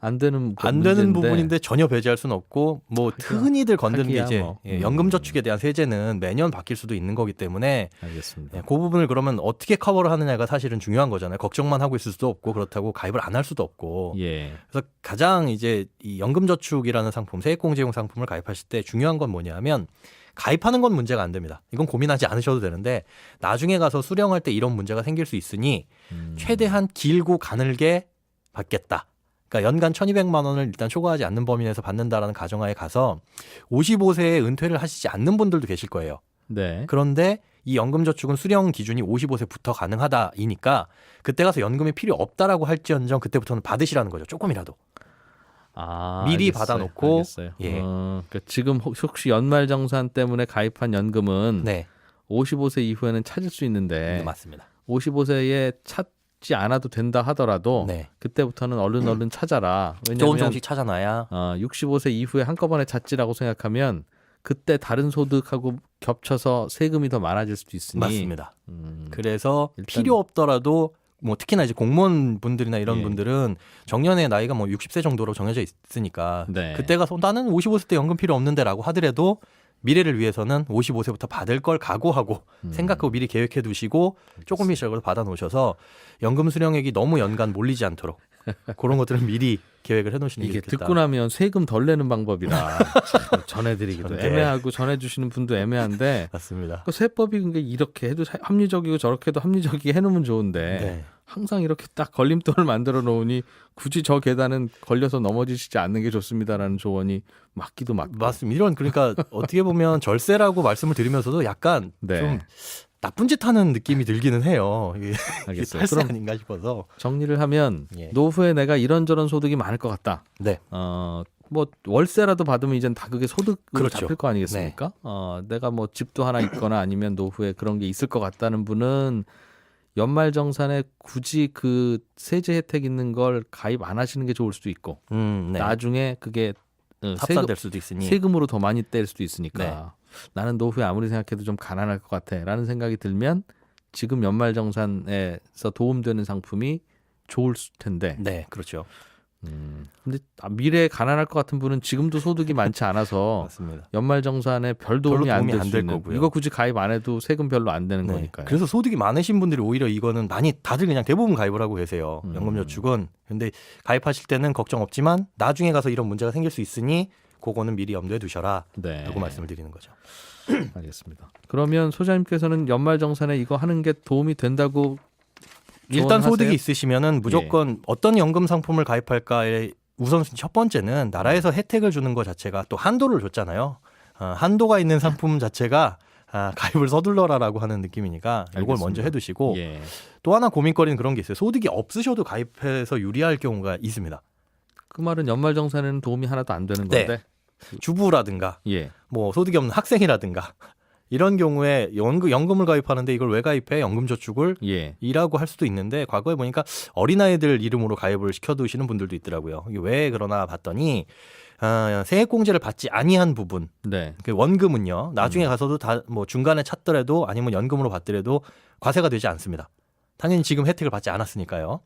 S2: 안 되는
S6: 안 되는
S2: 문제인데.
S6: 부분인데 전혀 배제할 수는 없고 뭐 흔히들 건드는 게
S2: 하기야
S6: 이제
S2: 뭐.
S6: 연금저축에 대한 세제는 매년 바뀔 수도 있는 거기 때문에
S2: 알겠습니다.
S6: 그 부분을 그러면 어떻게 커버를 하느냐가 사실은 중요한 거잖아요. 걱정만 하고 있을 수도 없고 그렇다고 가입을 안 할 수도 없고.
S2: 예.
S6: 그래서 가장 이제 이 연금저축이라는 상품, 세액공제용 상품을 가입하실 때 중요한 건 뭐냐면 가입하는 건 문제가 안 됩니다. 이건 고민하지 않으셔도 되는데 나중에 가서 수령할 때 이런 문제가 생길 수 있으니 최대한 길고 가늘게 받겠다. 그러니까 연간 1,200만 원을 일단 초과하지 않는 범위 내에서 받는다라는 가정하에 가서 55세에 은퇴를 하시지 않는 분들도 계실 거예요.
S2: 네.
S6: 그런데 이 연금저축은 수령 기준이 55세부터 가능하다이니까 그때 가서 연금이 필요 없다라고 할지언정 그때부터는 받으시라는 거죠. 조금이라도. 미리 받아놓고,
S2: 알겠어요.
S6: 예.
S2: 그러니까 지금 혹시 연말정산 때문에 가입한 연금은
S6: 네,
S2: 55세 이후에는 찾을 수 있는데
S6: 맞습니다.
S2: 55세에 찾지 않아도 된다 하더라도
S6: 네.
S2: 그때부터는 얼른 찾아라. 왜냐하면
S6: 조금씩 찾아놔야
S2: 65세 이후에 한꺼번에 찾지라고 생각하면 그때 다른 소득하고 겹쳐서 세금이 더 많아질 수도 있으니
S6: 맞습니다.
S2: 음,
S6: 그래서
S2: 일단-
S6: 필요 없더라도 뭐 특히나 이제 공무원 분들이나 이런
S2: 예.
S6: 분들은 정년의 나이가 뭐 60세 정도로 정해져 있으니까
S2: 네.
S6: 그때 가서 나는 55세 때 연금 필요 없는데라고 하더라도 미래를 위해서는 55세부터 받을 걸 각오하고 생각하고 미리 계획해 두시고 조금씩이라도 받아 놓으셔서 연금 수령액이 너무 연간 몰리지 않도록 그런 것들은 미리 계획을 해 놓으시는 게
S2: 이게
S6: 좋겠다.
S2: 듣고 나면 세금 덜 내는 방법이라 참 전해드리기도
S6: 네.
S2: 애매하고 전해주시는 분도 애매한데
S6: 맞습니다.
S2: 그 세법이 그러니까 이렇게 해도 합리적이고 저렇게 해도 합리적이게 해놓으면 좋은데
S6: 네.
S2: 항상 이렇게 딱 걸림돌을 만들어 놓으니 굳이 저 계단은 걸려서 넘어지시지 않는 게 좋습니다라는 조언이 맞기도 맞고.
S6: 맞습니다. 이런 그러니까 어떻게 보면 절세라고 말씀을 드리면서도 약간
S2: 네.
S6: 좀 나쁜 짓 하는 느낌이 들기는 해요. 이게
S2: 알겠어요.
S6: 탈세
S2: 그럼
S6: 아닌가 싶어서.
S2: 정리를 하면
S6: 예.
S2: 노후에 내가 이런저런 소득이 많을 것 같다.
S6: 네.
S2: 뭐 월세라도 받으면 이젠 다 그게 소득으로
S6: 그렇죠.
S2: 잡힐 거 아니겠습니까? 내가 뭐 집도 하나 있거나 아니면 노후에 그런 게 있을 것 같다는 분은 연말정산에 굳이 그 세제 혜택 있는 걸 가입 안 하시는 게 좋을 수도 있고
S6: 네.
S2: 나중에 그게
S6: 합산될 수도 있으니
S2: 세금으로 더 많이 뗄 수도 있으니까
S6: 네.
S2: 나는 노후에 아무리 생각해도 좀 가난할 것 같아라는 생각이 들면 지금 연말정산에서 도움되는 상품이 좋을 텐데.
S6: 네, 그렇죠.
S2: 근데 미래에 가난할 것 같은 분은 지금도 소득이 많지 않아서
S6: 맞습니다.
S2: 연말정산에 별
S6: 별로
S2: 도움이 안
S6: 도움이
S2: 될
S6: 안
S2: 수
S6: 될
S2: 있는
S6: 거고요.
S2: 이거 굳이 가입 안 해도 세금 별로 안 되는
S6: 네.
S2: 거니까요.
S6: 그래서 소득이 많으신 분들이 오히려 이거는 많이 다들 그냥 대부분 가입을 하고 계세요. 연금저축은. 근데 가입하실 때는 걱정 없지만 나중에 가서 이런 문제가 생길 수 있으니 그거는 미리 염두에 두셔라.
S2: 네.
S6: 라고 말씀을 드리는 거죠.
S2: 알겠습니다. 그러면 소장님께서는 연말정산에 이거 하는 게 도움이 된다고
S6: 일단
S2: 조언하세요?
S6: 소득이 있으시면은 무조건
S2: 예.
S6: 어떤 연금 상품을 가입할까에 우선순위 첫 번째는 나라에서 혜택을 주는 것 자체가 또 한도를 줬잖아요. 한도가 있는 상품 자체가 가입을 서둘러라라고 하는 느낌이니까 이걸
S2: 알겠습니다.
S6: 먼저 해두시고
S2: 예.
S6: 또 하나 고민거리는 그런 게 있어요. 소득이 없으셔도 가입해서 유리할 경우가 있습니다.
S2: 그 말은 연말정산에는 도움이 하나도 안 되는
S6: 네.
S2: 건데.
S6: 주부라든가
S2: 예.
S6: 뭐 소득이 없는 학생이라든가 이런 경우에 연금을 가입하는데 이걸 왜 가입해? 연금저축을
S2: 예.
S6: 이라고 할 수도 있는데 과거에 보니까 어린아이들 이름으로 가입을 시켜두시는 분들도 있더라고요. 이게 왜 그러나 봤더니 세액공제를 받지 아니한 부분
S2: 네.
S6: 그 원금은요 나중에 가서도 다 뭐 중간에 찾더라도 아니면 연금으로 받더라도 과세가 되지 않습니다. 당연히 지금 혜택을 받지 않았으니까요.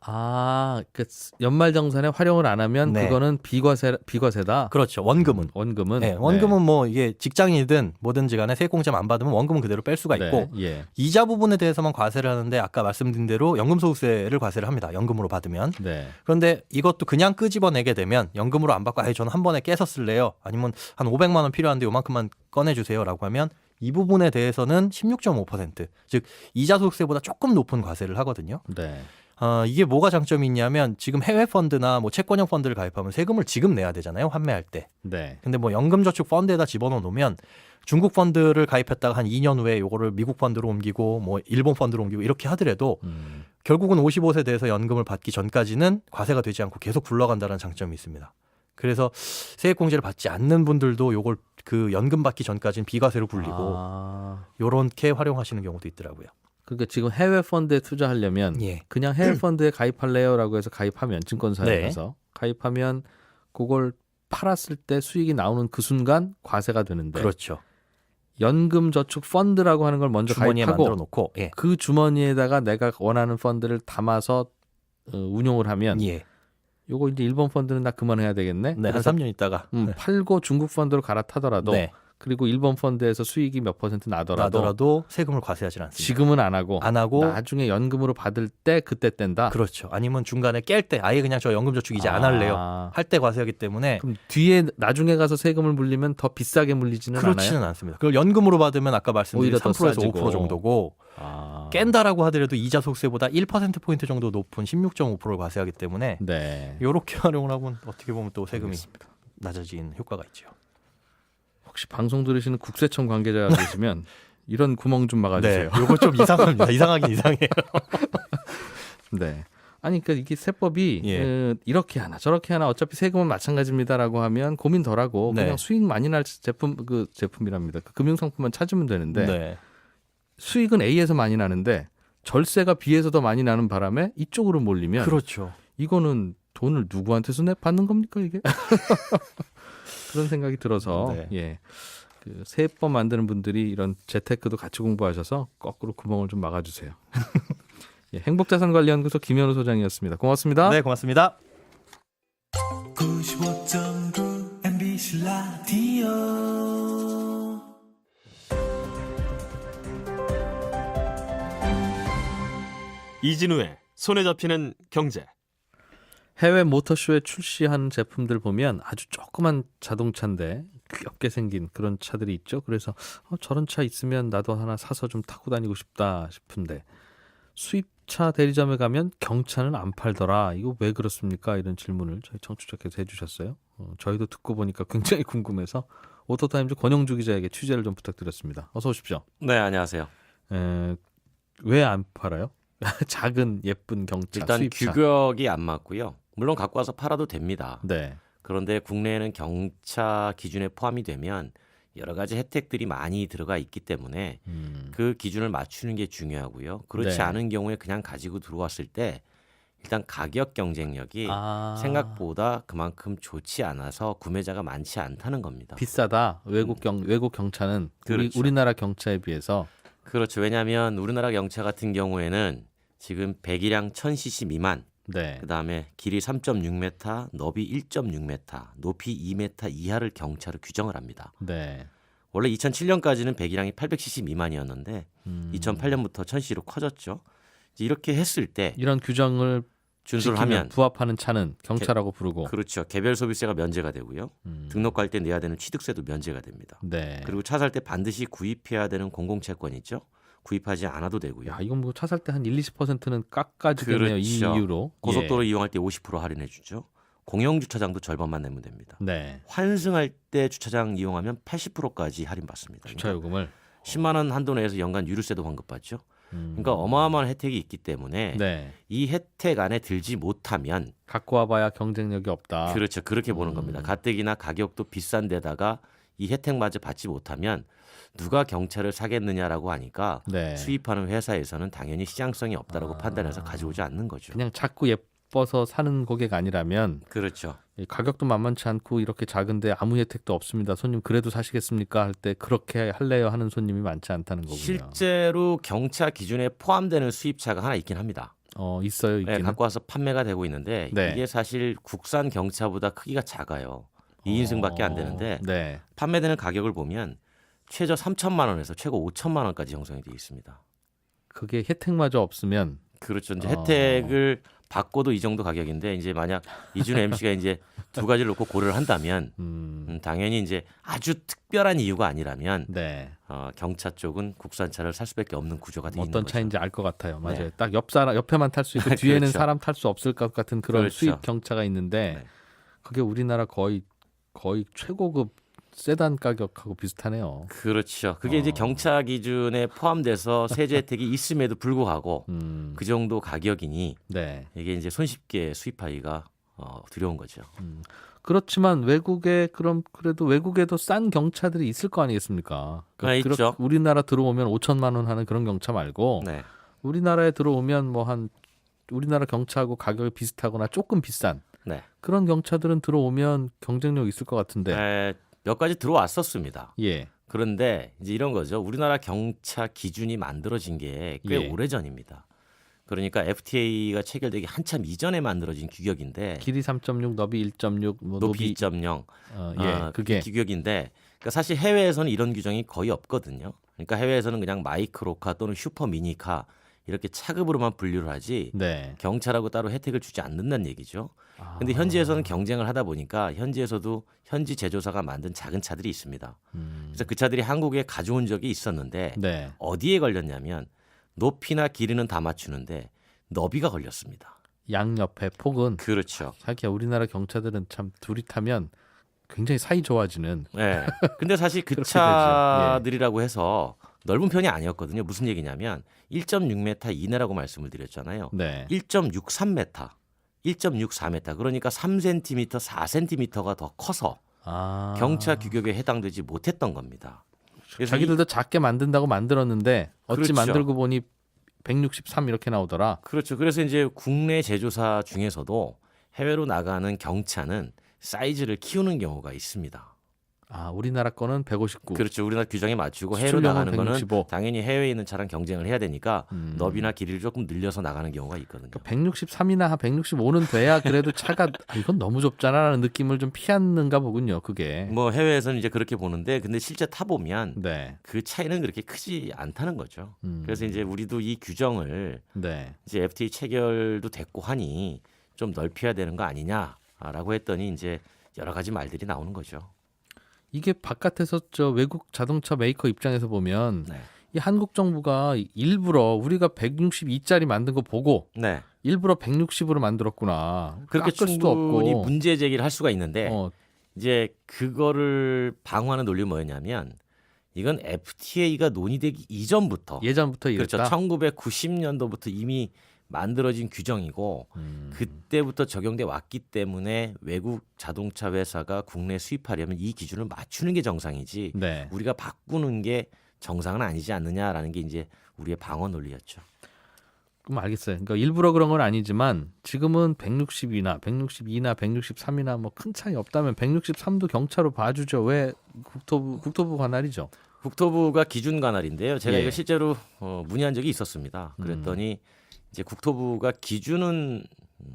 S2: 그 연말정산에 활용을 안 하면
S6: 네.
S2: 그거는 비과세다.
S6: 그렇죠. 원금은.
S2: 원금은.
S6: 네, 원금은 뭐 이게 직장이든 뭐든지 간에 세액공제만 안 받으면 원금은 그대로 뺄 수가 있고
S2: 네. 예.
S6: 이자 부분에 대해서만 과세를 하는데 아까 말씀드린 대로 연금소득세를 과세를 합니다. 연금으로 받으면.
S2: 네.
S6: 그런데 이것도 그냥 끄집어내게 되면 연금으로 안 받고 저는 한 번에 깨서 쓸래요. 아니면 한 500만 원 필요한데 요만큼만 꺼내주세요라고 하면 이 부분에 대해서는 16.5% 즉 이자 소득세보다 조금 높은 과세를 하거든요.
S2: 네.
S6: 이게 뭐가 장점이 있냐면 지금 해외 펀드나 뭐 채권형 펀드를 가입하면 세금을 지금 내야 되잖아요. 환매할 때.
S2: 네.
S6: 근데 뭐 연금저축 펀드에다 집어넣어 놓으면 중국 펀드를 가입했다가 한 2년 후에 요거를 미국 펀드로 옮기고 뭐 일본 펀드로 옮기고 이렇게 하더라도 결국은 55세 돼서 연금을 받기 전까지는 과세가 되지 않고 계속 굴러간다는 장점이 있습니다. 그래서 세액공제를 받지 않는 분들도 요걸 그 연금 받기 전까지는 비과세로 굴리고 요렇게 활용하시는 경우도 있더라고요.
S2: 그러니까 지금 해외 펀드에 투자하려면
S6: 예.
S2: 그냥 해외 펀드에 가입할래요라고 해서 가입하면 증권사에
S6: 네.
S2: 가서 가입하면 그걸 팔았을 때 수익이 나오는 그 순간 과세가 되는데
S6: 그렇죠.
S2: 연금저축 펀드라고 하는 걸 먼저
S6: 주머니에 만들어
S2: 가입하고
S6: 놓고 예.
S2: 그 주머니에다가 내가 원하는 펀드를 담아서 운용을 하면
S6: 예.
S2: 요거 이제 일본 펀드는 나 그만해야 되겠네.
S6: 네, 한
S2: 그래서
S6: 3년 있다가
S2: 팔고 중국 펀드로 갈아타더라도
S6: 네.
S2: 그리고 일본 펀드에서 수익이 몇 퍼센트 나더라도
S6: 세금을 과세하지 않습니다.
S2: 지금은 안 하고
S6: 나중에
S2: 연금으로 받을 때 그때 뗀다.
S6: 그렇죠. 아니면 중간에 깰 때 아예 그냥 저 연금저축 이제 안 할래요. 할 때 과세하기 때문에
S2: 그럼 뒤에 나중에 가서 세금을 물리면 더 비싸게 물리지는
S6: 그렇지는
S2: 않아요.
S6: 않습니다. 그걸 연금으로 받으면 아까 말씀드린
S2: 오히려 더
S6: 3%에서
S2: 싸지고.
S6: 5% 정도고 깬다라고 하더라도 이자 소득세보다 1%포인트 정도 높은 16.5%를 과세하기 때문에
S2: 네.
S6: 이렇게 활용을 하면 어떻게 보면 또 세금이 낮아진 효과가 있죠.
S2: 혹시 방송 들으시는 국세청 관계자가 계시면 이런 구멍 좀 막아주세요.
S6: 네, 이거 좀 이상합니다. 이상하긴 이상해요.
S2: 네. 아니 그러니까 이게 세법이
S6: 예.
S2: 이렇게 하나 저렇게 하나 어차피 세금은 마찬가지입니다라고 하면 고민 덜하고
S6: 네.
S2: 그냥 수익 많이 날 제품이랍니다. 그 금융상품만 찾으면 되는데
S6: 네.
S2: 수익은 A에서 많이 나는데 절세가 B에서 더 많이 나는 바람에 이쪽으로 몰리면
S6: 그렇죠.
S2: 이거는 돈을 누구한테서 받는 겁니까 이게? 그런 생각이 들어서
S6: 네.
S2: 예. 그 세법 만드는 분들이 이런 재테크도 같이 공부하셔서 거꾸로 구멍을 좀 막아주세요. 예, 행복자산관리연구소 김현우 소장이었습니다. 고맙습니다.
S6: 네, 고맙습니다.
S9: 95.9 MBC 라디오
S3: 이진우의 손에 잡히는 경제.
S2: 해외 모터쇼에 출시한 제품들 보면 아주 조그만 자동차인데 귀엽게 생긴 그런 차들이 있죠. 그래서 저런 차 있으면 나도 하나 사서 좀 타고 다니고 싶다 싶은데 수입차 대리점에 가면 경차는 안 팔더라. 이거 왜 그렇습니까? 이런 질문을 저희 청취자께서 해주셨어요. 저희도 듣고 보니까 굉장히 궁금해서 오토타임즈 권영주 기자에게 취재를 좀 부탁드렸습니다. 어서 오십시오.
S10: 네, 안녕하세요.
S2: 왜 안 팔아요? 작은 예쁜 경차,
S10: 일단
S2: 수입차.
S10: 규격이 안 맞고요. 물론 갖고 와서 팔아도 됩니다.
S2: 네.
S10: 그런데 국내에는 경차 기준에 포함이 되면 여러 가지 혜택들이 많이 들어가 있기 때문에 그 기준을 맞추는 게 중요하고요. 그렇지
S2: 네.
S10: 않은 경우에 그냥 가지고 들어왔을 때 일단 가격 경쟁력이 생각보다 그만큼 좋지 않아서 구매자가 많지 않다는 겁니다.
S2: 비싸다. 외국 경차는
S10: 그렇죠.
S2: 우리나라 경차에 비해서.
S10: 그렇죠. 왜냐하면 우리나라 경차 같은 경우에는 지금 배기량 1000cc 미만,
S2: 네.
S10: 그다음에 길이 3.6m, 너비 1.6m, 높이 2m 이하를 경차로 규정을 합니다.
S2: 네.
S10: 원래 2007년까지는 배기량이 800cc 미만이었는데 2008년부터 1000cc로 커졌죠. 이제 이렇게 했을 때
S2: 이런 규정을
S10: 준수를
S2: 지키면
S10: 하면
S2: 부합하는 차는 경차라고 부르고.
S10: 그렇죠. 개별 소비세가 면제가 되고요. 등록할 때 내야 되는 취득세도 면제가 됩니다.
S2: 네.
S10: 그리고 차 살 때 반드시 구입해야 되는 공공채권 있죠. 구입하지 않아도 되고요.
S2: 야, 이건 뭐 차 살 때 한 1-20%는 깎아주겠네요. 이
S10: 그렇죠.
S2: 이유로.
S10: 고속도로 이용할 때 50% 할인해 주죠. 공영 주차장도 절반만 내면 됩니다.
S2: 네.
S10: 환승할 때 주차장 이용하면 80%까지 할인받습니다.
S2: 주차 요금을.
S10: 10만 원 한도 내에서 연간 유류세도 환급받죠. 그러니까 어마어마한 혜택이 있기 때문에
S2: 네.
S10: 이 혜택 안에 들지 못하면
S2: 갖고 와봐야 경쟁력이 없다.
S10: 그렇죠. 그렇게 보는 겁니다. 가뜩이나 가격도 비싼 데다가 이 혜택마저 받지 못하면 누가 경차를 사겠느냐라고 하니까
S2: 네.
S10: 수입하는 회사에서는 당연히 시장성이 없다라고 판단해서 가져오지 않는 거죠.
S2: 그냥 자꾸 예뻐서 사는 고객 아니라면
S10: 그렇죠.
S2: 이 가격도 만만치 않고 이렇게 작은데 아무 혜택도 없습니다. 손님 그래도 사시겠습니까? 할 때 그렇게 할래요 하는 손님이 많지 않다는 거군요.
S10: 실제로 경차 기준에 포함되는 수입차가 하나 있긴 합니다.
S2: 있어요.
S10: 네,
S2: 있기는.
S10: 갖고 와서 판매가 되고 있는데
S2: 네.
S10: 이게 사실 국산 경차보다 크기가 작아요. 2인승밖에 안 되는데
S2: 네.
S10: 판매되는 가격을 보면 최저 3천만 원에서 최고 5천만 원까지 형성이 되어 있습니다.
S2: 그게 혜택마저 없으면
S10: 그렇죠. 이제 혜택을 받고도 이 정도 가격인데 이제 만약 이준호 MC가 이제 두 가지를 놓고 고려를 한다면 당연히 이제 아주 특별한 이유가 아니라면
S2: 네.
S10: 경차 쪽은 국산차를 살 수밖에 없는 구조가 되어 있는
S2: 어떤
S10: 거죠.
S2: 차인지 알 것 같아요. 맞아요.
S10: 네.
S2: 딱 옆에만 탈 수 있고 뒤에는
S10: 그렇죠.
S2: 사람 탈 수 없을 것 같은 그런
S10: 그렇죠.
S2: 수입 경차가 있는데
S10: 네.
S2: 그게 우리나라 거의 최고급 세단 가격하고 비슷하네요.
S10: 그렇죠. 그게 이제 경차 기준에 포함돼서 세제 혜택이 있음에도 불구하고 그 정도 가격이니
S2: 네.
S10: 이게 이제 손쉽게 수입하기가 두려운 거죠.
S2: 그렇지만 그래도 외국에도 싼 경차들이 있을 거 아니겠습니까? 그러니까
S10: 있죠.
S2: 우리나라 들어오면 5천만 원 하는 그런 경차 말고
S10: 네.
S2: 우리나라에 들어오면 우리나라 경차하고 가격이 비슷하거나 조금 비싼
S10: 네.
S2: 그런 경차들은 들어오면 경쟁력 있을 것 같은데.
S10: 몇 가지 들어왔었습니다.
S2: 예.
S10: 그런데 이제 이런 거죠. 우리나라 경차 기준이 만들어진 게 꽤
S2: 예.
S10: 오래전입니다. 그러니까 FTA가 체결되기 한참 이전에 만들어진 규격인데
S2: 길이 3.6, 너비 1.6, 뭐
S10: 높이 2.0
S2: 그게
S10: 규격인데 그러니까 사실 해외에서는 이런 규정이 거의 없거든요. 그러니까 해외에서는 그냥 마이크로카 또는 슈퍼 미니카 이렇게 차급으로만 분류를 하지
S2: 네.
S10: 경차라고 따로 혜택을 주지 않는다는 얘기죠. 근데 현지에서는 경쟁을 하다 보니까 현지에서도 현지 제조사가 만든 작은 차들이 있습니다. 그래서 그 차들이 한국에 가져온 적이 있었는데
S2: 네.
S10: 어디에 걸렸냐면 높이나 길이는 다 맞추는데 너비가 걸렸습니다.
S2: 양옆에 폭은
S10: 그렇죠.
S2: 자기야 우리나라 경차들은 참 둘이 타면 굉장히 사이 좋아지는.
S10: 네. 근데 사실 그
S2: 그렇게
S10: 차들이라고 해서 넓은 편이 아니었거든요. 무슨 얘기냐면 1.6m 이내라고 말씀을 드렸잖아요.
S2: 네.
S10: 1.63m, 1.64m 그러니까 3cm, 4cm가 더 커서 경차 규격에 해당되지 못했던 겁니다. 그래서
S2: 자기들도 작게 만든다고 만들었는데 어찌
S10: 그렇죠.
S2: 만들고 보니 163 이렇게 나오더라.
S10: 그렇죠. 그래서 이제 국내 제조사 중에서도 해외로 나가는 경차는 사이즈를 키우는 경우가 있습니다.
S2: 우리나라 거는 159.
S10: 그렇죠. 우리나라 규정에 맞추고 해외로
S2: 수출량은
S10: 나가는 거는
S2: 165.
S10: 당연히 해외에 있는 차랑 경쟁을 해야 되니까 너비나 길이를 조금 늘려서 나가는 경우가 있거든요.
S2: 163이나 165는 돼야 그래도 차가 이건 너무 좁잖아라는 느낌을 좀 피하는가 보군요. 그게.
S10: 뭐 해외에서는 이제 그렇게 보는데 근데 실제 타 보면
S2: 네.
S10: 그 차이는 그렇게 크지 않다는 거죠. 그래서 이제 우리도 이 규정을
S2: 네.
S10: 이제 FTA 체결도 됐고 하니 좀 넓혀야 되는 거 아니냐라고 했더니 이제 여러 가지 말들이 나오는 거죠.
S2: 이게 바깥에서 외국 자동차 메이커 입장에서 보면
S10: 네.
S2: 이 한국 정부가 일부러 우리가 162짜리 만든 거 보고
S10: 네.
S2: 일부러 160으로 만들었구나.
S10: 그렇게
S2: 깎을 수도
S10: 충분히
S2: 없고.
S10: 문제 제기를 할 수가 있는데
S2: 어,
S10: 이제 그거를 방어하는 논리는 뭐였냐면 이건 FTA가 논의되기 이전부터
S2: 예전부터
S10: 그렇죠.
S2: 이랬다.
S10: 1990년도부터 이미 만들어진 규정이고 그때부터 적용돼 왔기 때문에 외국 자동차 회사가 국내 수입하려면 이 기준을 맞추는 게 정상이지
S2: 네.
S10: 우리가 바꾸는 게 정상은 아니지 않느냐라는 게 이제 우리의 방어 논리였죠.
S2: 그럼 알겠어요. 그러니까 일부러 그런 건 아니지만 지금은 160이나 162나 163이나 뭐 큰 차이 없다면 163도 경차로 봐주죠. 왜 국토부 관할이죠.
S10: 국토부가 기준 관할인데요. 제가
S2: 예.
S10: 이거 실제로 문의한 적이 있었습니다. 그랬더니 이제 국토부가 기준은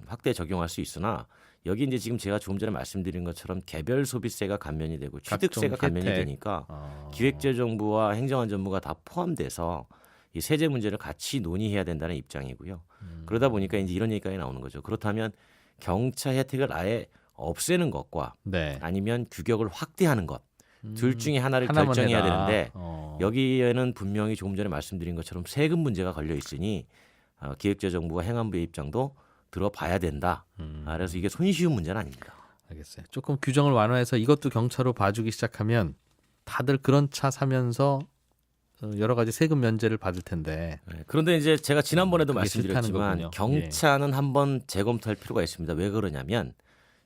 S10: 확대 적용할 수 있으나 여기 이제 지금 제가 조금 전에 말씀드린 것처럼 개별 소비세가 감면이 되고 취득세가
S2: 각종
S10: 감면이
S2: 혜택.
S10: 되니까 기획재정부와 행정안전부가 다 포함돼서 이 세제 문제를 같이 논의해야 된다는 입장이고요. 그러다 보니까 이제 이런 얘기가 나오는 거죠. 그렇다면 경차 혜택을 아예 없애는 것과
S2: 네.
S10: 아니면 규격을 확대하는 것 둘 중에 하나를
S2: 하나만
S10: 결정해야
S2: 해라.
S10: 되는데
S2: 어.
S10: 여기에는 분명히 조금 전에 말씀드린 것처럼 세금 문제가 걸려 있으니 기획재정부와 행안부의 입장도 들어봐야 된다. 그래서 이게 손쉬운 문제는 아닙니다.
S2: 알겠어요. 조금 규정을 완화해서 이것도 경차로 봐주기 시작하면 다들 그런 차 사면서 여러 가지 세금 면제를 받을 텐데.
S10: 네, 그런데 이제 제가 지난번에도
S2: 그게 싫다는
S10: 말씀드렸지만
S2: 거군요.
S10: 경차는 한번 재검토할 필요가 있습니다. 왜 그러냐면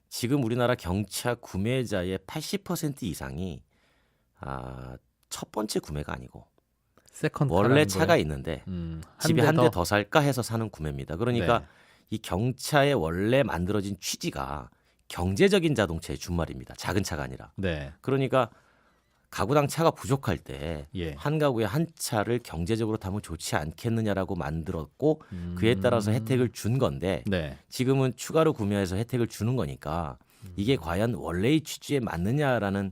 S10: 지금 우리나라 경차 구매자의 80% 이상이 첫 번째 구매가 아니고 원래 차가 있는데 집에 한 대 더 살까 해서 사는 구매입니다. 그러니까
S2: 네.
S10: 이 경차의 원래 만들어진 취지가 경제적인 자동차의 준말입니다. 작은 차가 아니라.
S2: 네.
S10: 그러니까 가구당 차가 부족할 때 한
S2: 예.
S10: 가구에 한 차를 경제적으로 타면 좋지 않겠느냐라고 만들었고 그에 따라서 혜택을 준 건데
S2: 네.
S10: 지금은 추가로 구매해서 혜택을 주는 거니까 이게 과연 원래의 취지에 맞느냐라는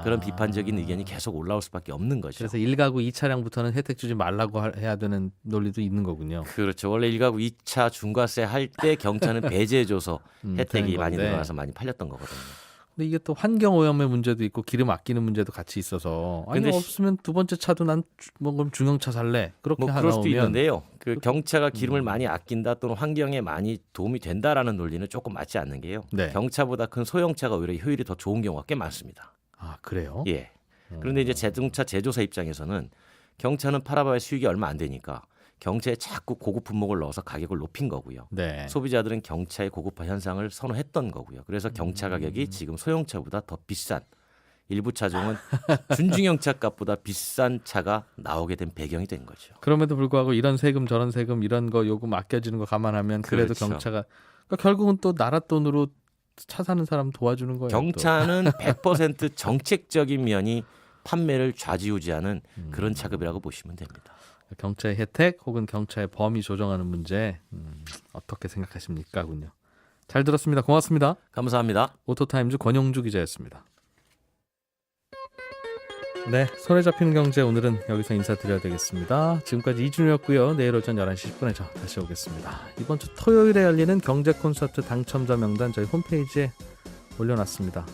S10: 그런 비판적인 의견이 계속 올라올 수밖에 없는 거죠.
S2: 그래서 1가구 2차량부터는 혜택 주지 말라고 해야 되는 논리도 있는 거군요.
S10: 그렇죠. 원래 1가구 2차 중과세 할 때 경차는 배제해줘서 혜택이
S2: 되는
S10: 많이
S2: 건데.
S10: 늘어나서 많이 팔렸던 거거든요.
S2: 근데 이게 또 환경 오염의 문제도 있고 기름 아끼는 문제도 같이 있어서 아니
S10: 근데
S2: 없으면 두 번째 차도 난 그럼 중형차 살래 그렇게
S10: 뭐 그럴 수도
S2: 나오면
S10: 있는데요. 그 경차가 기름을 많이 아낀다 또는 환경에 많이 도움이 된다라는 논리는 조금 맞지 않는 게요.
S2: 네.
S10: 경차보다 큰 소형차가 오히려 효율이 더 좋은 경우가 꽤 많습니다.
S2: 아 그래요?
S10: 예. 그런데 이제 자동차 제조사 입장에서는 경차는 팔아봐야 수익이 얼마 안 되니까 경차에 자꾸 고급 품목을 넣어서 가격을 높인 거고요.
S2: 네.
S10: 소비자들은 경차의 고급화 현상을 선호했던 거고요. 그래서 경차 가격이 지금 소형차보다 더 비싼 일부 차종은 준중형차 값보다 비싼 차가 나오게 된 배경이 된 거죠.
S2: 그럼에도 불구하고 이런 세금 저런 세금 이런 거 요금 아껴지는 거 감안하면 그래도
S10: 그렇죠.
S2: 경차가 그러니까 결국은 또 나라 돈으로 차 사는 사람 도와주는 거예요.
S10: 경차는 100% 정책적인 면이 판매를 좌지우지하는 그런 차급이라고 보시면 됩니다.
S2: 경차의 혜택 혹은 경차의 범위 조정하는 문제 어떻게 생각하십니까?군요. 잘 들었습니다. 고맙습니다.
S10: 감사합니다.
S2: 오토타임즈 권용주 기자였습니다. 네, 손에 잡히는 경제 오늘은 여기서 인사드려야 되겠습니다. 지금까지 이준우였고요. 내일 오전 11시 10분에 저 다시 오겠습니다. 이번 주 토요일에 열리는 경제 콘서트 당첨자 명단 저희 홈페이지에 올려놨습니다.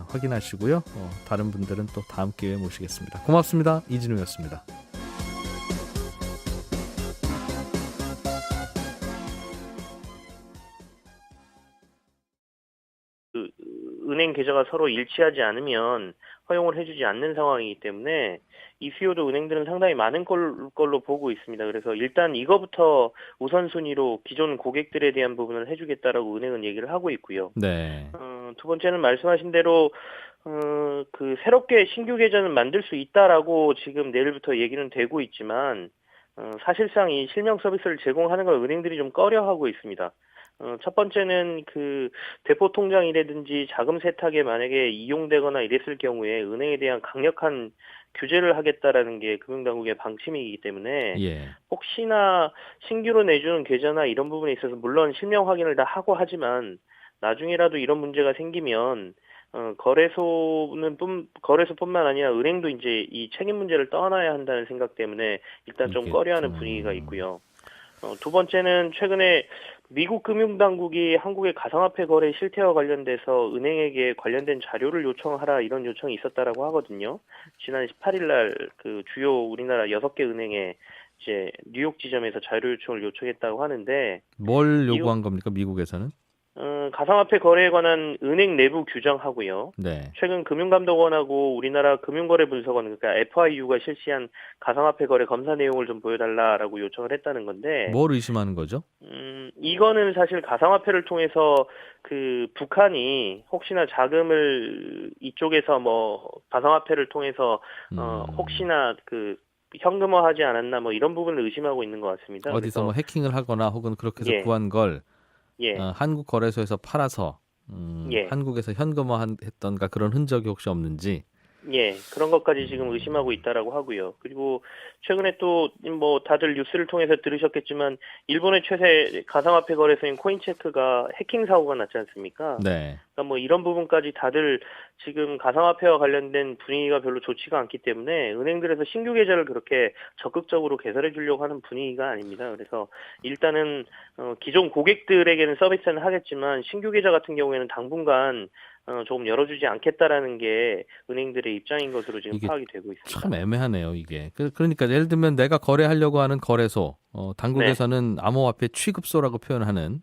S2: 확인하시고요. 다른 분들은 또 다음 기회에 모시겠습니다. 고맙습니다. 이진우였습니다.
S4: 은행 계좌가 서로 일치하지 않으면 허용을 해주지 않는 상황이기 때문에 이 수요도 은행들은 상당히 많은 걸로 보고 있습니다. 그래서 일단 이거부터 우선순위로 기존 고객들에 대한 부분을 해주겠다라고 은행은 얘기를 하고 있고요.
S2: 네.
S4: 두 번째는 말씀하신 대로 그 새롭게 신규 계좌는 만들 수 있다라고 지금 내일부터 얘기는 되고 있지만 사실상 이 실명 서비스를 제공하는 걸 은행들이 좀 꺼려하고 있습니다. 첫 번째는 그 대포 통장이라든지 자금 세탁에 만약에 이용되거나 이랬을 경우에 은행에 대한 강력한 규제를 하겠다라는 게 금융당국의 방침이기 때문에
S2: 예.
S4: 혹시나 신규로 내주는 계좌나 이런 부분에 있어서 물론 실명 확인을 다 하고 하지만 나중에라도 이런 문제가 생기면 거래소뿐만 아니라 은행도 이제 이 책임 문제를 떠안아야 한다는 생각 때문에 일단 좀 꺼려하는 분위기가 있고요. 두 번째는 최근에 미국 금융당국이 한국의 가상화폐 거래 실태와 관련돼서 은행에게 관련된 자료를 요청하라 이런 요청이 있었다라고 하거든요. 지난 18일 날 그 주요 우리나라 6개 은행에 이제 뉴욕 지점에서 자료 요청을 요청했다고 하는데
S2: 뭘 요구한 겁니까? 미국에서는?
S4: 가상화폐 거래에 관한 은행 내부 규정하고요.
S2: 네.
S4: 최근 금융감독원하고 우리나라 금융거래분석원 그러니까 FIU가 실시한 가상화폐 거래 검사 내용을 좀 보여달라라고 요청을 했다는 건데
S2: 뭘 의심하는 거죠?
S4: 이거는 사실 가상화폐를 통해서 그 북한이 혹시나 자금을 이쪽에서 뭐 가상화폐를 통해서 혹시나 그 현금화하지 않았나 뭐 이런 부분을 의심하고 있는 것 같습니다.
S2: 어디서 뭐 해킹을 하거나 혹은 그렇게 해서
S4: 예.
S2: 구한 걸
S4: 예.
S2: 한국 거래소에서 팔아서
S4: 예.
S2: 한국에서 현금화했던가 그런 흔적이 혹시 없는지.
S4: 예, 그런 것까지 지금 의심하고 있다라고 하고요. 그리고 최근에 또 뭐 다들 뉴스를 통해서 들으셨겠지만 일본의 최대 가상화폐 거래소인 코인체크가 해킹 사고가 났지 않습니까?
S2: 네.
S4: 그러니까 뭐 이런 부분까지 다들 지금 가상화폐와 관련된 분위기가 별로 좋지가 않기 때문에 은행들에서 신규 계좌를 그렇게 적극적으로 개설해 주려고 하는 분위기가 아닙니다. 그래서 일단은 기존 고객들에게는 서비스는 하겠지만 신규 계좌 같은 경우에는 당분간 조금 열어주지 않겠다라는 게 은행들의 입장인 것으로 지금
S2: 이게
S4: 파악이 되고 있습니다.
S2: 참 애매하네요, 이게. 그러니까 예를 들면 내가 거래하려고 하는 거래소, 당국에서는 암호화폐 취급소라고 표현하는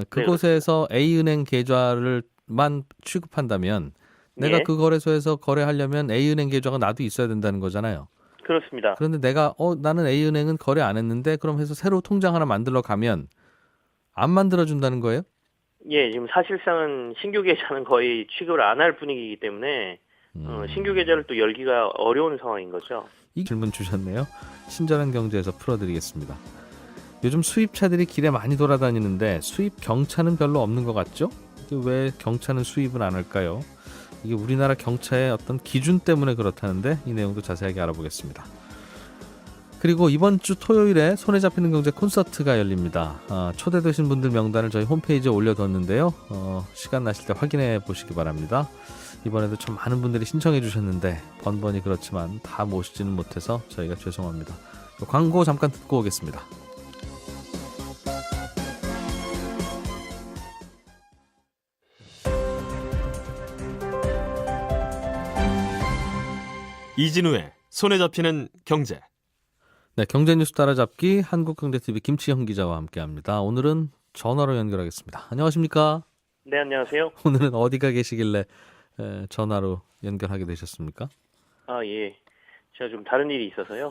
S2: 그곳에서 A은행 계좌를만 취급한다면 내가
S4: 예.
S2: 그 거래소에서 거래하려면 A은행 계좌가 나도 있어야 된다는 거잖아요.
S4: 그렇습니다.
S2: 그런데 내가 나는 A은행은 거래 안 했는데 그럼 해서 새로 통장 하나 만들러 가면 안 만들어준다는 거예요?
S4: 예, 지금 사실상은 신규 계좌는 거의 취급을 안 할 분위기이기 때문에 신규 계좌를 또 열기가 어려운 상황인 거죠.
S2: 이 질문 주셨네요. 친절한 경제에서 풀어드리겠습니다. 요즘 수입차들이 길에 많이 돌아다니는데 수입 경차는 별로 없는 것 같죠? 이게 왜 경차는 수입은 안 할까요? 이게 우리나라 경차의 어떤 기준 때문에 그렇다는데 이 내용도 자세하게 알아보겠습니다. 그리고 이번 주 토요일에 손에 잡히는 경제 콘서트가 열립니다. 초대되신 분들 명단을 저희 홈페이지에 올려뒀는데요. 시간 나실 때 확인해 보시기 바랍니다. 이번에도 참 많은 분들이 신청해 주셨는데 번번이 그렇지만 다 모시지는 못해서 저희가 죄송합니다. 광고 잠깐 듣고 오겠습니다.
S3: 이진우의 손에 잡히는 경제.
S2: 네, 경제뉴스 따라잡기 한국경제TV 김치형 기자와 함께합니다. 오늘은 전화로 연결하겠습니다. 안녕하십니까?
S4: 네, 안녕하세요.
S2: 오늘은 어디가 계시길래 전화로 연결하게 되셨습니까?
S4: 아, 예. 제가 좀 다른 일이 있어서요.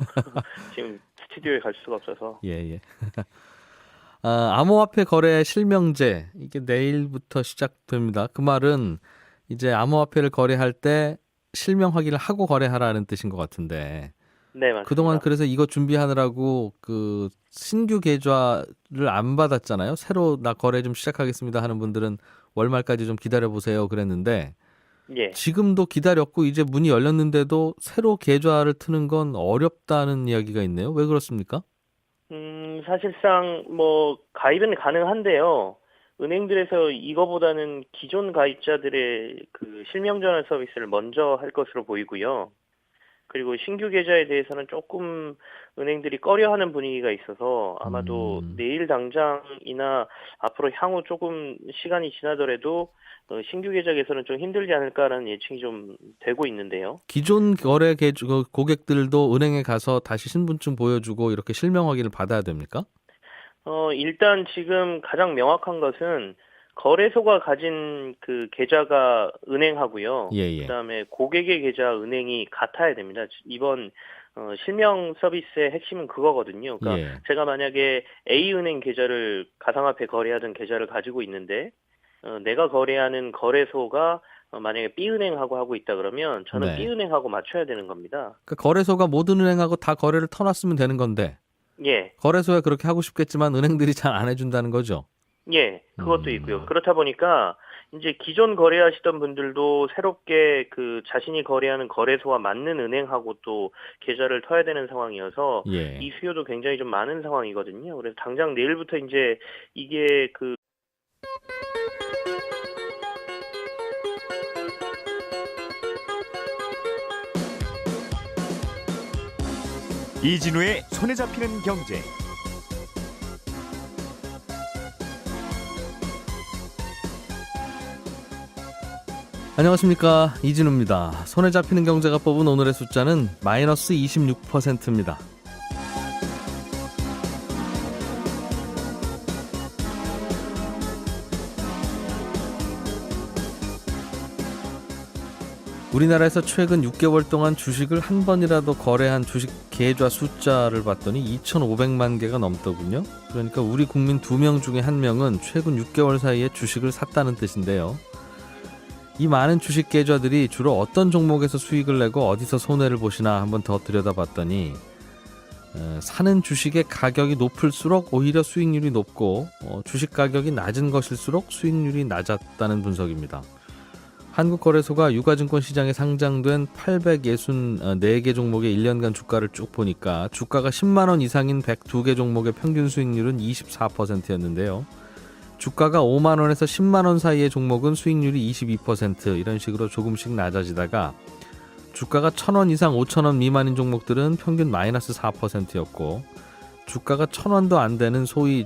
S4: 지금 스튜디오에 갈 수가 없어서.
S2: 예. 암호화폐 거래 실명제 이게 내일부터 시작됩니다. 그 말은 이제 암호화폐를 거래할 때 실명 확인을 하고 거래하라는 뜻인 것 같은데.
S4: 네, 맞습니다.
S2: 그동안 그래서 이거 준비하느라고 그 신규 계좌를 안 받았잖아요. 새로 나 거래 좀 시작하겠습니다 하는 분들은 월말까지 좀 기다려보세요 그랬는데
S4: 예.
S2: 지금도 기다렸고 이제 문이 열렸는데도 새로 계좌를 트는 건 어렵다는 이야기가 있네요. 왜 그렇습니까?
S4: 사실상 뭐 가입은 가능한데요. 은행들에서 이거보다는 기존 가입자들의 그 실명 전환 서비스를 먼저 할 것으로 보이고요. 그리고 신규 계좌에 대해서는 조금 은행들이 꺼려하는 분위기가 있어서 아마도 내일 당장이나 앞으로 향후 조금 시간이 지나더라도 신규 계좌 개설은 좀 힘들지 않을까라는 예측이 좀 되고 있는데요.
S2: 기존 거래 고객들도 은행에 가서 다시 신분증 보여주고 이렇게 실명 확인을 받아야 됩니까?
S4: 일단 지금 가장 명확한 것은 거래소가 가진 그 계좌가 은행하고요.
S2: 예.
S4: 그다음에 고객의 계좌 은행이 같아야 됩니다. 이번 실명 서비스의 핵심은 그거거든요. 그러니까
S2: 예.
S4: 제가 만약에 A은행 계좌를 가상화폐 거래하던 계좌를 가지고 있는데 내가 거래하는 거래소가 만약에 B은행하고 하고 있다 그러면 저는
S2: 네.
S4: B은행하고 맞춰야 되는 겁니다.
S2: 그러니까 거래소가 모든 은행하고 다 거래를 터놨으면 되는 건데
S4: 예.
S2: 거래소야 그렇게 하고 싶겠지만 은행들이 잘 안 해준다는 거죠.
S4: 예, 그것도 있고요. 그렇다 보니까 이제 기존 거래하시던 분들도 새롭게 그 자신이 거래하는 거래소와 맞는 은행하고 또 계좌를 터야 되는 상황이어서
S2: 예.
S4: 이 수요도 굉장히 좀 많은 상황이거든요. 그래서 당장 내일부터 이제 이게 그
S1: 이진우의 손에 잡히는 경제.
S2: 안녕하십니까, 이진우입니다. 손에 잡히는 경제가 뽑은 오늘의 숫자는 마이너스 26%입니다. 우리나라에서 최근 6개월 동안 주식을 한 번이라도 거래한 주식 계좌 숫자를 봤더니 2,500만 개가 넘더군요. 그러니까 우리 국민 2명 중에 1명은 최근 6개월 사이에 주식을 샀다는 뜻인데요. 이 많은 주식 계좌들이 주로 어떤 종목에서 수익을 내고 어디서 손해를 보시나 한번 더 들여다봤더니 사는 주식의 가격이 높을수록 오히려 수익률이 높고 주식 가격이 낮은 것일수록 수익률이 낮았다는 분석입니다. 한국거래소가 유가증권 시장에 상장된 864개 종목의 1년간 주가를 쭉 보니까 주가가 10만 원 이상인 102개 종목의 평균 수익률은 24%였는데요. 주가가 5만 원에서 10만 원 사이의 종목은 수익률이 22% 이런 식으로 조금씩 낮아지다가 주가가 1,000원 이상 5,000원 미만인 종목들은 평균 마이너스 4%였고 주가가 1,000원도 안 되는 소위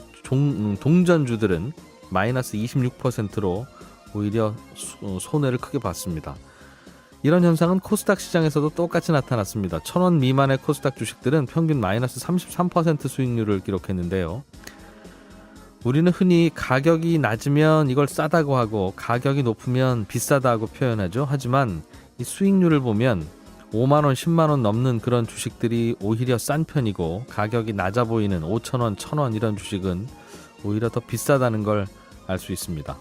S2: 동전주들은 마이너스 26%로 오히려 손해를 크게 봤습니다. 이런 현상은 코스닥 시장에서도 똑같이 나타났습니다. 1,000원 미만의 코스닥 주식들은 평균 마이너스 33% 수익률을 기록했는데요. 우리는 흔히 가격이 낮으면 이걸 싸다고 하고 가격이 높으면 비싸다고 표현하죠. 하지만 이 수익률을 보면 5만 원, 10만 원 넘는 그런 주식들이 오히려 싼 편이고 가격이 낮아 보이는 5,000원, 1,000원 이런 주식은 오히려 더 비싸다는 걸 알 수 있습니다.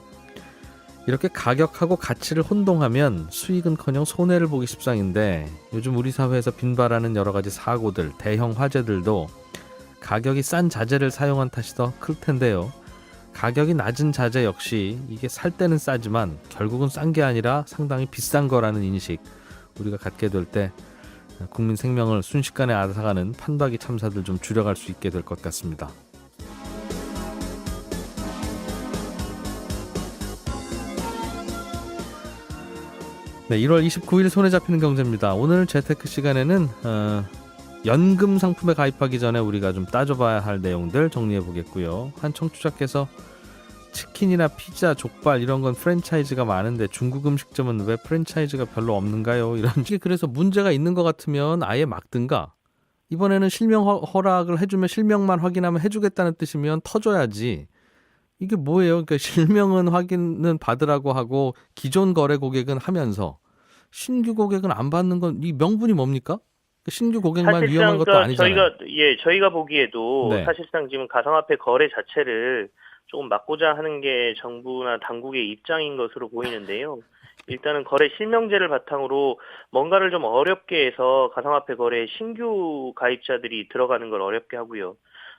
S2: 이렇게 가격하고 가치를 혼동하면 수익은커녕 손해를 보기 십상인데 요즘 우리 사회에서 빈발하는 여러 가지 사고들, 대형 화재들도 가격이 싼 자재를 사용한 탓이 더 클 텐데요. 가격이 낮은 자재 역시 이게 살 때는 싸지만 결국은 싼 게 아니라 상당히 비싼 거라는 인식 우리가 갖게 될 때 국민 생명을 순식간에 앗아가는 판박이 참사들 좀 줄여갈 수 있게 될 것 같습니다. 네, 1월 29일 손에 잡히는 경제입니다. 오늘 재테크 시간에는 연금 상품에 가입하기 전에 우리가 좀 따져봐야 할 내용들 정리해 보겠고요. 한 청취자께서 치킨이나 피자, 족발 이런 건 프랜차이즈가 많은데 중국 음식점은 왜 프랜차이즈가 별로 없는가요? 이런 게 그래서 문제가 있는 것 같으면 아예 막든가 이번에는 실명 허락을 해주면 실명만 확인하면 해주겠다는 뜻이면 터줘야지. 이게 뭐예요? 그러니까 실명은 확인은 받으라고 하고 기존 거래 고객은 하면서 신규 고객은 안 받는 건 이 명분이 뭡니까? 신규 고객만 위험한 것도 아니잖아요.
S4: 저희가 보기에도
S2: 네.
S4: 사실상 지금 가상화폐 거래 자체를 조금 막고자 하는 게 정부나 당국의 입장인 것으로 보이는데요. 일단은 거래 실명제를 바탕으로 뭔가를 좀 어렵게 해서 가상화폐 거래에 신규 가입자들이 들어가는 걸 어렵게 하고요.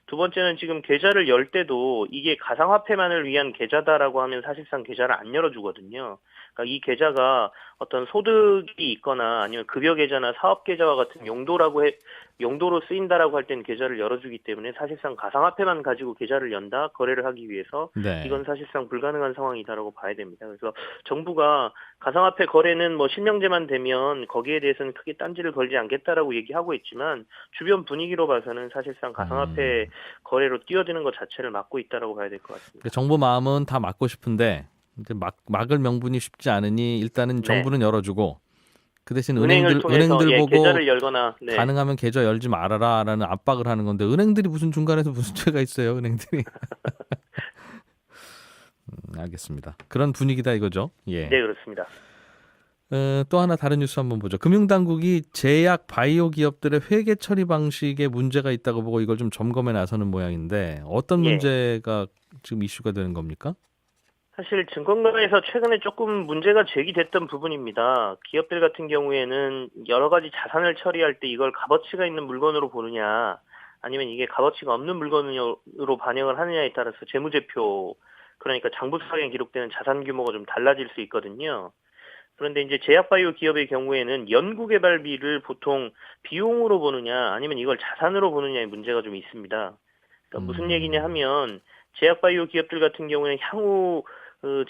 S4: 두 번째는 지금 계좌를 열 때도 이게 가상화폐만을 위한 계좌다라고 하면 사실상 계좌를 안 열어주거든요. 그러니까 이 계좌가 어떤 소득이 있거나 아니면 급여 계좌나 사업 계좌와 같은 용도로 쓰인다라고 할 때는 계좌를 열어주기 때문에 사실상 가상화폐만 가지고 계좌를 연다, 거래를 하기 위해서
S2: 네.
S4: 이건 사실상 불가능한 상황이다라고 봐야 됩니다. 그래서 정부가 가상화폐 거래는 뭐 실명제만 되면 거기에 대해서는 크게 딴지를 걸지 않겠다라고 얘기하고 있지만 주변 분위기로 봐서는 사실상 가상화폐 거래로 뛰어드는 것 자체를 막고 있다라고 봐야 될 것 같습니다.
S2: 정부 마음은 다 막고 싶은데 이제 막을 명분이 쉽지 않으니 일단은 정부는 열어주고 그 대신 은행들 보고
S4: 계좌를 열거나
S2: 가능하면 계좌 열지 말아라라는 압박을 하는 건데 은행들이 무슨 중간에서 무슨 죄가 있어요, 은행들이. 알겠습니다. 그런 분위기다 이거죠. 예.
S4: 네, 그렇습니다.
S2: 또 하나 다른 뉴스 한번 보죠. 금융당국이 제약 바이오 기업들의 회계 처리 방식에 문제가 있다고 보고 이걸 좀 점검에 나서는 모양인데 어떤 문제가 지금 이슈가 되는 겁니까?
S4: 사실 증권가에서 최근에 조금 문제가 제기됐던 부분입니다. 기업들 같은 경우에는 여러 가지 자산을 처리할 때 이걸 값어치가 있는 물건으로 보느냐 아니면 이게 값어치가 없는 물건으로 반영을 하느냐에 따라서 재무제표 그러니까 장부상에 기록되는 자산 규모가 좀 달라질 수 있거든요. 그런데 이제 제약바이오 기업의 경우에는 연구개발비를 보통 비용으로 보느냐 아니면 이걸 자산으로 보느냐의 문제가 좀 있습니다. 그러니까 무슨 얘기냐 하면 제약바이오 기업들 같은 경우에는 향후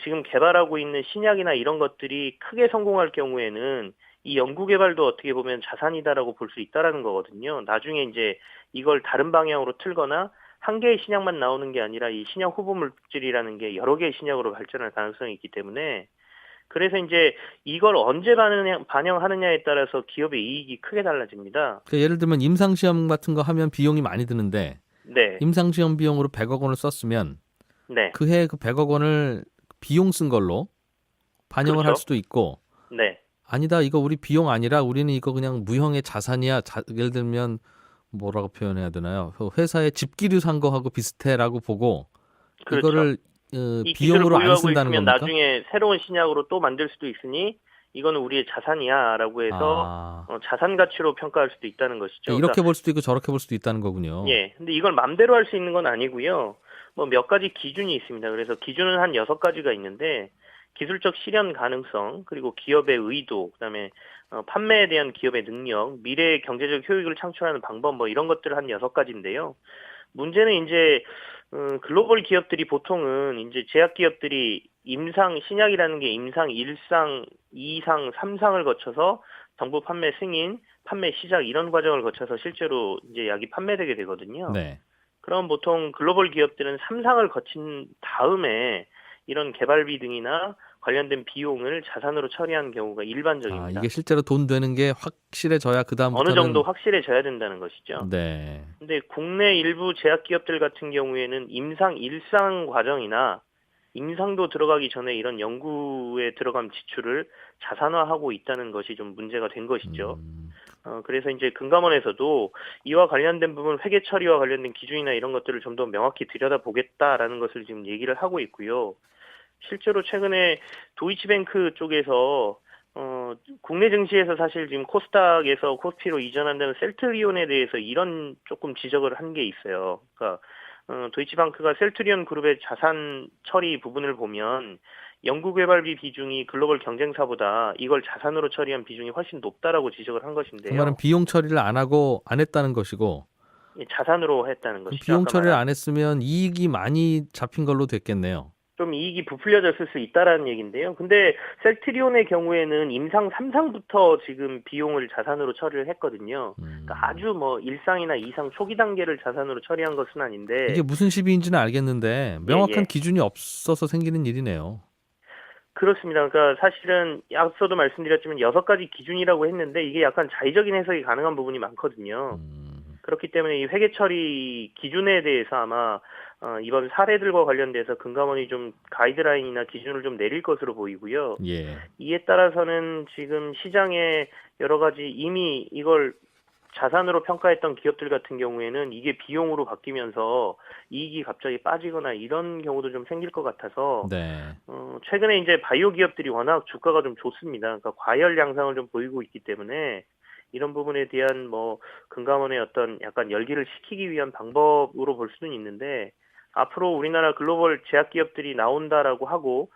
S4: 지금 개발하고 있는 신약이나 이런 것들이 크게 성공할 경우에는 이 연구개발도 어떻게 보면 자산이다라고 볼 수 있다라는 거거든요. 나중에 이제 이걸 다른 방향으로 틀거나 한 개의 신약만 나오는 게 아니라 이 신약 후보 물질이라는 게 여러 개의 신약으로 발전할 가능성이 있기 때문에 그래서 이제 이걸 언제 반영하느냐에 따라서 기업의 이익이 크게 달라집니다.
S2: 그러니까 예를 들면 임상시험 같은 거 하면 비용이 많이 드는데 임상시험 비용으로 100억 원을 썼으면 그해 그 100억 원을 비용 쓴 걸로 반영을 할 수도 있고 아니다 이거 우리 비용 아니라 우리는 이거 그냥 무형의 자산이야. 예를 들면 뭐라고 표현해야 되나요? 회사에 집기류 산 거하고 비슷해라고 보고
S4: 그렇죠.
S2: 이거를
S4: 이 기술을
S2: 비용으로 안
S4: 보유하고
S2: 쓴다는
S4: 있으면
S2: 겁니까?
S4: 나중에 새로운 신약으로 또 만들 수도 있으니 이거는 우리의 자산이야라고 해서 자산 가치로 평가할 수도 있다는 것이죠.
S2: 이렇게 볼 수도 있고 저렇게 볼 수도 있다는 거군요.
S4: 예. 근데 이걸 맘대로 할 수 있는 건 아니고요. 뭐 몇 가지 기준이 있습니다. 그래서 기준은 한 6가지가 있는데 기술적 실현 가능성, 그리고 기업의 의도, 그다음에 판매에 대한 기업의 능력, 미래의 경제적 효익을 창출하는 방법 뭐 이런 것들 한 6가지인데요. 문제는 이제 글로벌 기업들이 보통은 이제 제약 기업들이 임상 신약이라는 게 임상 1상, 2상, 3상을 거쳐서 정부 판매 승인, 판매 시작 이런 과정을 거쳐서 실제로 이제 약이 판매되게 되거든요.
S2: 네.
S4: 그럼 보통 글로벌 기업들은 3상을 거친 다음에 이런 개발비 등이나 관련된 비용을 자산으로 처리하는 경우가 일반적입니다.
S2: 이게 실제로 돈 되는 게 확실해져야 그 다음부터는
S4: 어느 정도 확실해져야 된다는 것이죠.
S2: 네.
S4: 근데 국내 일부 제약 기업들 같은 경우에는 임상 1상 과정이나 임상도 들어가기 전에 이런 연구에 들어간 지출을 자산화하고 있다는 것이 좀 문제가 된 것이죠. 그래서 이제 금감원에서도 이와 관련된 부분 회계 처리와 관련된 기준이나 이런 것들을 좀 더 명확히 들여다보겠다라는 것을 지금 얘기를 하고 있고요. 실제로 최근에 도이치뱅크 쪽에서 국내 증시에서 사실 지금 코스닥에서 코스피로 이전한다는 셀트리온에 대해서 이런 조금 지적을 한 게 있어요. 그러니까 도이치뱅크가 셀트리온 그룹의 자산 처리 부분을 보면 연구개발비 비중이 글로벌 경쟁사보다 이걸 자산으로 처리한 비중이 훨씬 높다라고 지적을 한 것인데요.
S2: 그 말은 비용 처리를 안 했다는 것이고
S4: 예, 자산으로 했다는 것이죠.
S2: 비용
S4: 아까
S2: 처리를
S4: 말한.
S2: 안 했으면 이익이 많이 잡힌 걸로 됐겠네요.
S4: 좀 이익이 부풀려졌을 수 있다라는 얘기인데요. 근데 셀트리온의 경우에는 임상 3상부터 지금 비용을 자산으로 처리를 했거든요. 그러니까 아주 뭐 1상이나 2상 초기 단계를 자산으로 처리한 것은 아닌데
S2: 이게 무슨 시비인지는 알겠는데 명확한
S4: 예.
S2: 기준이 없어서 생기는 일이네요.
S4: 그렇습니다. 그러니까 사실은 앞서도 말씀드렸지만 6가지 기준이라고 했는데 이게 약간 자의적인 해석이 가능한 부분이 많거든요. 그렇기 때문에 이 회계 처리 기준에 대해서 아마 이번 사례들과 관련돼서 금감원이 좀 가이드라인이나 기준을 좀 내릴 것으로 보이고요.
S2: 예.
S4: 이에 따라서는 지금 시장에 여러 가지 이미 이걸 자산으로 평가했던 기업들 같은 경우에는 이게 비용으로 바뀌면서 이익이 갑자기 빠지거나 이런 경우도 좀 생길 것 같아서
S2: 네.
S4: 최근에 이제 바이오 기업들이 워낙 주가가 좀 좋습니다. 그러니까 과열 양상을 좀 보이고 있기 때문에 이런 부분에 대한 뭐 금감원의 어떤 약간 열기를 식히기 위한 방법으로 볼 수는 있는데 앞으로 우리나라 글로벌 제약 기업들이 나온다라고 하고